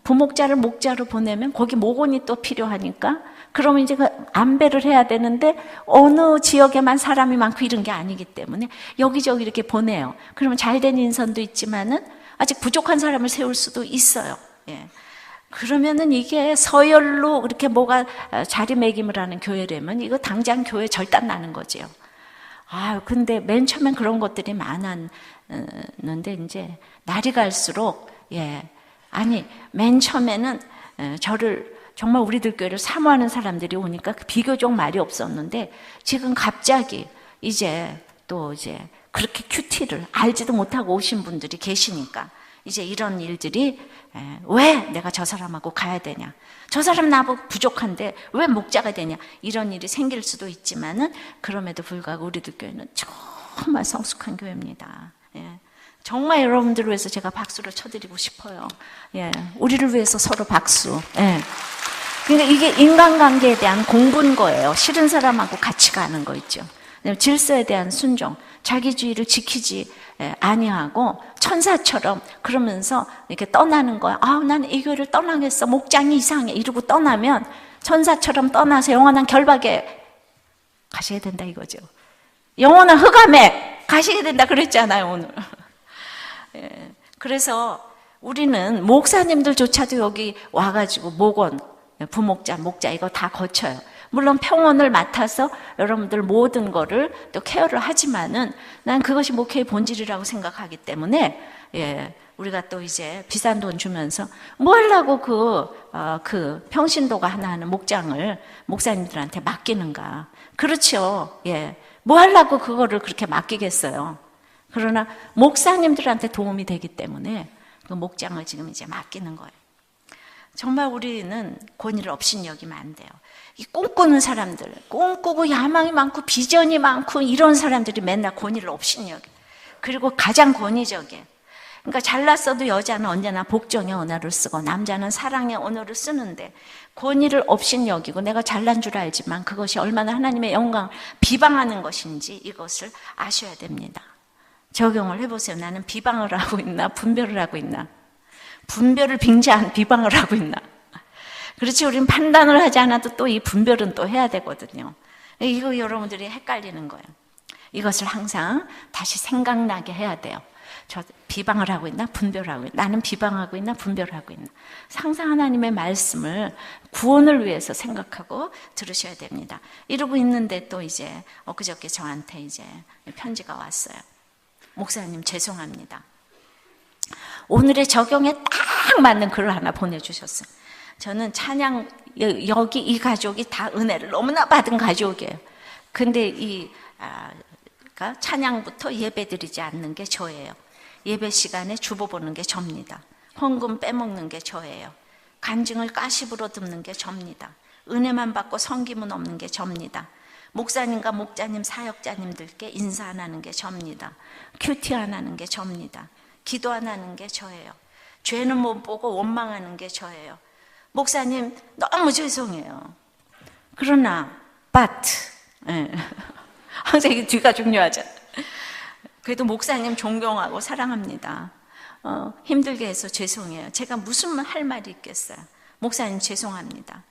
부목자를 목자로 보내면 거기 목원이 또 필요하니까 그러면 이제 그 안배를 해야 되는데 어느 지역에만 사람이 많고 이런 게 아니기 때문에 여기저기 이렇게 보내요. 그러면 잘된 인선도 있지만은 아직 부족한 사람을 세울 수도 있어요. 예. 그러면은 이게 서열로 그렇게 뭐가 자리매김을 하는 교회라면 이거 당장 교회 절단 나는 거지요. 근데 맨 처음엔 그런 것들이 많았는데 이제 날이 갈수록 맨 처음에는 저를 정말 우리들 교회를 사모하는 사람들이 오니까 비교적 말이 없었는데 지금 갑자기 이제 그렇게 큐티를 알지도 못하고 오신 분들이 계시니까 이제 이런 일들이 왜 내가 저 사람하고 가야 되냐, 저 사람 나보고 부족한데 왜 목자가 되냐, 이런 일이 생길 수도 있지만은 그럼에도 불구하고 우리들 교회는 정말 성숙한 교회입니다. 정말 여러분들을 위해서 제가 박수를 쳐드리고 싶어요. 우리를 위해서 서로 박수. 그러니까 이게 인간관계에 대한 공부인 거예요. 싫은 사람하고 같이 가는 거 있죠. 질서에 대한 순종, 자기주의를 지키지 아니하고 천사처럼 그러면서 이렇게 떠나는 거야. 나는 이 교회를 떠나겠어. 목장이 이상해. 이러고 떠나면 천사처럼 떠나서 영원한 결박에 가셔야 된다 이거죠. 영원한 흑암에 가시게 된다 그랬잖아요 오늘. 그래서 우리는 목사님들조차도 여기 와가지고 목원, 부목자, 목자 이거 다 거쳐요. 물론 평원을 맡아서 여러분들 모든 거를 또 케어를 하지만은 난 그것이 목회의 본질이라고 생각하기 때문에 우리가 또 이제 비싼 돈 주면서 뭐 하려고 그 평신도가 하나 하는 목장을 목사님들한테 맡기는가. 그렇죠. 뭐 하려고 그거를 그렇게 맡기겠어요. 그러나 목사님들한테 도움이 되기 때문에 그 목장을 지금 이제 맡기는 거예요. 정말 우리는 권위를 업신여기면 안 돼요. 이 꿈꾸는 사람들, 꿈꾸고 야망이 많고 비전이 많고 이런 사람들이 맨날 권위를 업신여겨. 그리고 가장 권위적이에요. 그러니까 잘났어도 여자는 언제나 복종의 언어를 쓰고 남자는 사랑의 언어를 쓰는데 권위를 업신여기고 내가 잘난 줄 알지만 그것이 얼마나 하나님의 영광을 비방하는 것인지 이것을 아셔야 됩니다. 적용을 해보세요. 나는 비방을 하고 있나 분별을 하고 있나. 분별을 빙자한 비방을 하고 있나. 그렇지, 우리는 판단을 하지 않아도 또 이 분별은 또 해야 되거든요. 이거 여러분들이 헷갈리는 거예요. 이것을 항상 다시 생각나게 해야 돼요. 저 비방을 하고 있나 분별하고 있나. 나는 비방하고 있나 분별하고 있나. 항상 하나님의 말씀을 구원을 위해서 생각하고 들으셔야 됩니다. 이러고 있는데 또 이제 엊그저께 저한테 이제 편지가 왔어요. 목사님 죄송합니다. 오늘의 적용에 딱 맞는 글을 하나 보내주셨어요. 저는 찬양, 여기 이 가족이 다 은혜를 너무나 받은 가족이에요. 근데 찬양부터 예배 드리지 않는 게 저예요. 예배 시간에 주보 보는 게 접니다. 헌금 빼먹는 게 저예요. 간증을 가십으로 듣는 게 접니다. 은혜만 받고 섬김은 없는 게 접니다. 목사님과 목자님, 사역자님들께 인사 안 하는 게 접니다. 큐티 안 하는 게 접니다. 기도 안 하는 게 저예요. 죄는 못 보고 원망하는 게 저예요. 목사님 너무 죄송해요. 그러나 항상 이게 뒤가 중요하죠. 그래도 목사님 존경하고 사랑합니다. 힘들게 해서 죄송해요. 제가 무슨 할 말이 있겠어요. 목사님 죄송합니다.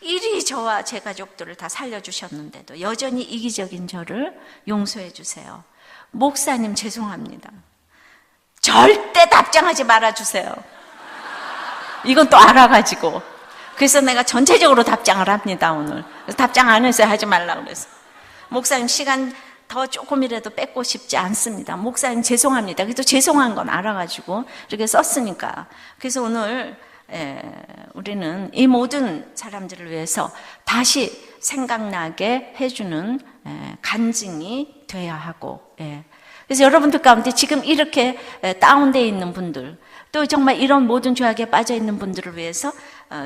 이리 저와 제 가족들을 다 살려주셨는데도 여전히 이기적인 저를 용서해 주세요. 목사님 죄송합니다. 절대 답장하지 말아주세요. 이건 또 알아가지고. 그래서 내가 전체적으로 답장을 합니다, 오늘. 답장 안 해서 하지 말라고 그래서. 목사님 시간 더 조금이라도 뺏고 싶지 않습니다. 목사님 죄송합니다. 그래도 죄송한 건 알아가지고 이렇게 썼으니까. 그래서 오늘 우리는 이 모든 사람들을 위해서 다시 생각나게 해주는 간증이 돼야 하고, 그래서 여러분들 가운데 지금 이렇게 다운되어 있는 분들, 또 정말 이런 모든 죄악에 빠져 있는 분들을 위해서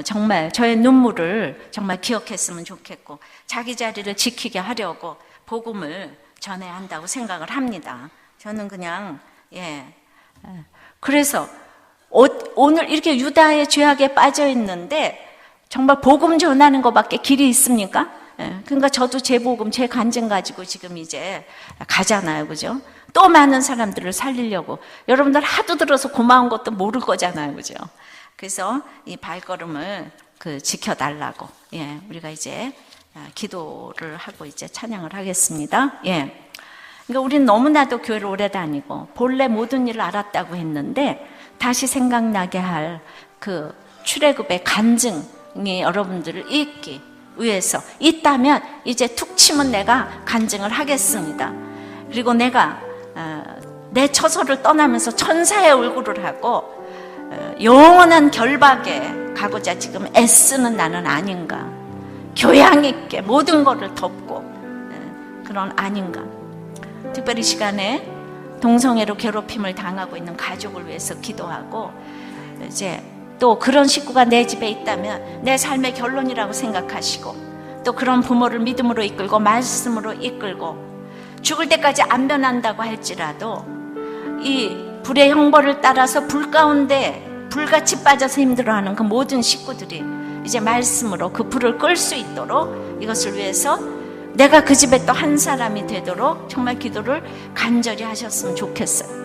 정말 저의 눈물을 정말 기억했으면 좋겠고, 자기 자리를 지키게 하려고 복음을 전해야 한다고 생각을 합니다. 저는 그냥 그래서 오늘 이렇게 유다의 죄악에 빠져 있는데 정말 복음 전하는 것밖에 길이 있습니까? 그러니까 저도 제 복음, 제 간증 가지고 지금 이제 가잖아요, 그죠? 또 많은 사람들을 살리려고. 여러분들 하도 들어서 고마운 것도 모를 거잖아요, 그죠? 그래서 이 발걸음을 지켜달라고, 우리가 이제 기도를 하고 이제 찬양을 하겠습니다. 그러니까 우리는 너무나도 교회를 오래 다니고 본래 모든 일을 알았다고 했는데 다시 생각나게 할 그 출애굽의 간증이 여러분들을 잊기 위해서 있다면 이제 툭 치면 내가 간증을 하겠습니다. 그리고 내가 내 처소를 떠나면서 천사의 얼굴을 하고 영원한 결박에 가고자 지금 애쓰는 나는 아닌가, 교양 있게 모든 것을 덮고 그런 아닌가. 특별히 시간에 동성애로 괴롭힘을 당하고 있는 가족을 위해서 기도하고, 이제 또 그런 식구가 내 집에 있다면 내 삶의 결론이라고 생각하시고, 또 그런 부모를 믿음으로 이끌고 말씀으로 이끌고 죽을 때까지 안 변한다고 할지라도 이 불의 형벌을 따라서 불 가운데 불같이 빠져서 힘들어하는 그 모든 식구들이 이제 말씀으로 그 불을 끌 수 있도록, 이것을 위해서 내가 그 집에 또 한 사람이 되도록 정말 기도를 간절히 하셨으면 좋겠어요.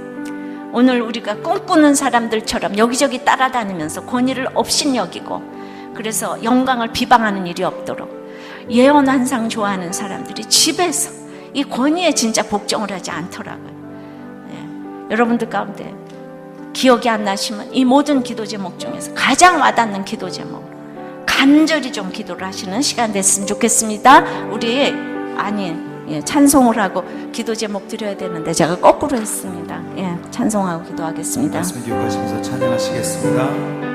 오늘 우리가 꿈꾸는 사람들처럼 여기저기 따라다니면서 권위를 업신여기고 그래서 영광을 비방하는 일이 없도록, 예언 환상 좋아하는 사람들이 집에서 이 권위에 진짜 복종을 하지 않더라고요. 여러분들 가운데 기억이 안 나시면 이 모든 기도 제목 중에서 가장 와닿는 기도 제목 간절히 좀 기도를 하시는 시간 됐으면 좋겠습니다. 우리 찬송을 하고 기도 제목 드려야 되는데 제가 거꾸로 했습니다. 찬송하고 기도하겠습니다. 말씀 기억하시면서 찬양하시겠습니다.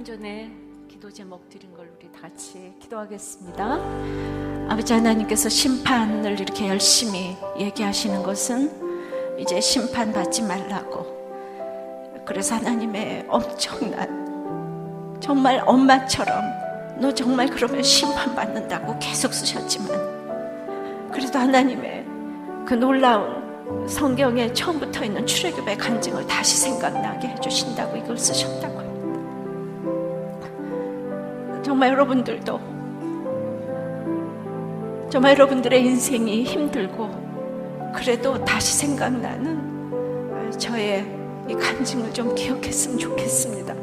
전에 기도 제목 드린 걸 우리 다 같이 기도하겠습니다. 아버지 하나님께서 심판을 이렇게 열심히 얘기하시는 것은 이제 심판받지 말라고, 그래서 하나님의 엄청난, 정말 엄마처럼 너 정말 그러면 심판받는다고 계속 쓰셨지만, 그래도 하나님의 그 놀라운 성경에 처음부터 있는 출애굽의 간증을 다시 생각나게 해주신다고 이걸 쓰셨다고 합니다. 정말 여러분들도, 정말 여러분들의 인생이 힘들고 그래도 다시 생각나는 저의 이 간증을 좀 기억했으면 좋겠습니다.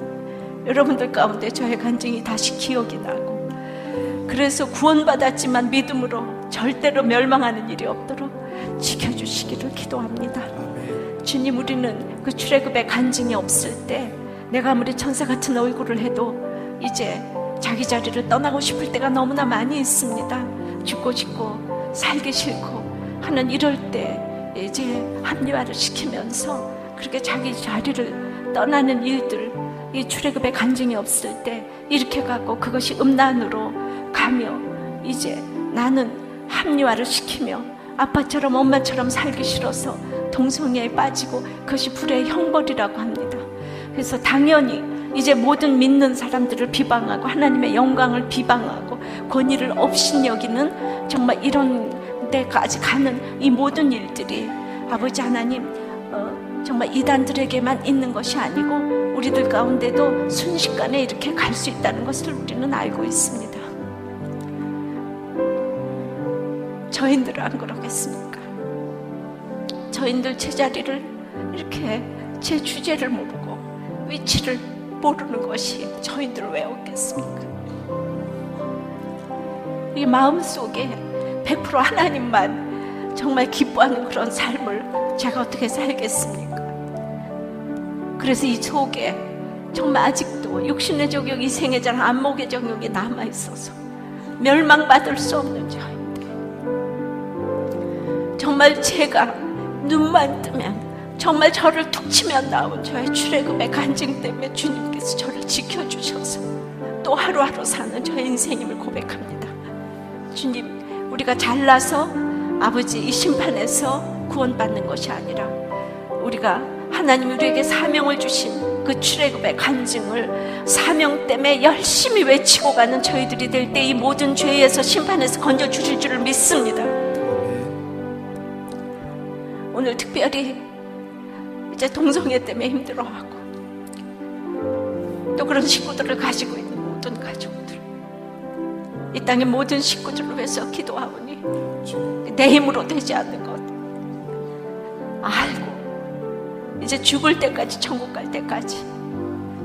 여러분들 가운데 저의 간증이 다시 기억이 나고, 그래서 구원받았지만 믿음으로 절대로 멸망하는 일이 없도록 지켜주시기를 기도합니다. 주님, 우리는 그 출애굽의 간증이 없을 때 내가 아무리 천사 같은 얼굴을 해도 이제 자기 자리를 떠나고 싶을 때가 너무나 많이 있습니다. 죽고 싶고 살기 싫고 하는 이럴 때 이제 합리화를 시키면서 그렇게 자기 자리를 떠나는 일들, 이 출애굽의 간증이 없을 때 이렇게 갖고 그것이 음란으로 가며 이제 나는 합리화를 시키며 아빠처럼 엄마처럼 살기 싫어서 동성애에 빠지고 그것이 불의 형벌이라고 합니다. 그래서 당연히 이제 모든 믿는 사람들을 비방하고 하나님의 영광을 비방하고 권위를 없인 여기는 정말 이런 데까지 가는 이 모든 일들이 아버지 하나님 정말 이단들에게만 있는 것이 아니고 우리들 가운데도 순식간에 이렇게 갈 수 있다는 것을 우리는 알고 있습니다. 저희들은 안 그러겠습니까? 저희들 제자리를 이렇게 제 주제를 모르고 위치를 모르는 것이 저희들 왜 없겠습니까? 이 마음속에 100% 하나님만 정말 기뻐하는 그런 삶을 제가 어떻게 살겠습니까? 그래서 이 속에 정말 아직도 육신의 정욕, 이생의 자랑, 안목의 정욕이 남아있어서 멸망받을 수 없는 저희들, 정말 제가 눈만 뜨면 정말 저를 툭 치면 나온 저의 출애굽의 간증 때문에 주님께서 저를 지켜주셔서 또 하루하루 사는 저의 인생임을 고백합니다. 주님, 우리가 잘나서 아버지 이 심판에서 구원받는 것이 아니라 우리가 하나님이 우리에게 사명을 주신 그 출애굽의 간증을 사명 때문에 열심히 외치고 가는 저희들이 될 때 이 모든 죄에서 심판에서 건져주실 줄을 믿습니다. 오늘 특별히 이제 동성애 때문에 힘들어하고 또 그런 식구들을 가지고 있는 모든 가족들, 이 땅의 모든 식구들을 위해서 기도하오니 내 힘으로 되지 않는 것 알고 이제 죽을 때까지, 천국 갈 때까지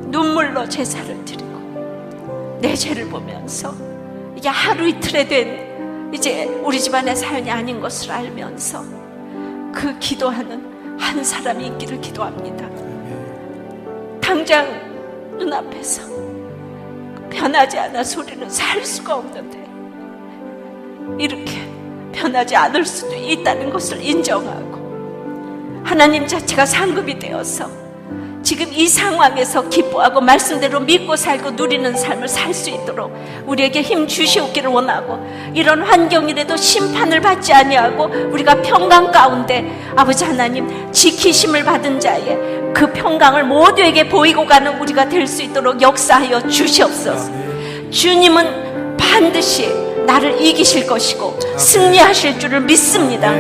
눈물로 제사를 드리고 내 죄를 보면서 이게 하루 이틀에 된 이제 우리 집안의 사연이 아닌 것을 알면서 그 기도하는 한 사람이 있기를 기도합니다. 당장 눈앞에서 변하지 않아 소리는 살 수가 없는데 이렇게 변하지 않을 수도 있다는 것을 인정하고 하나님 자체가 상급이 되어서 지금 이 상황에서 기뻐하고 말씀대로 믿고 살고 누리는 삶을 살 수 있도록 우리에게 힘 주시옵기를 원하고, 이런 환경이라도 심판을 받지 아니하고 우리가 평강 가운데 아버지 하나님 지키심을 받은 자의 그 평강을 모두에게 보이고 가는 우리가 될 수 있도록 역사하여 주시옵소서. 주님은 반드시 나를 이기실 것이고 승리하실 줄을 믿습니다.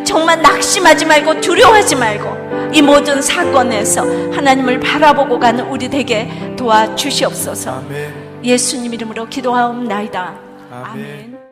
정말 낙심하지 말고 두려워하지 말고 이 모든 사건에서 하나님을 바라보고 가는 우리 되게 도와주시옵소서. 예수님 이름으로 기도하옵나이다. 아멘.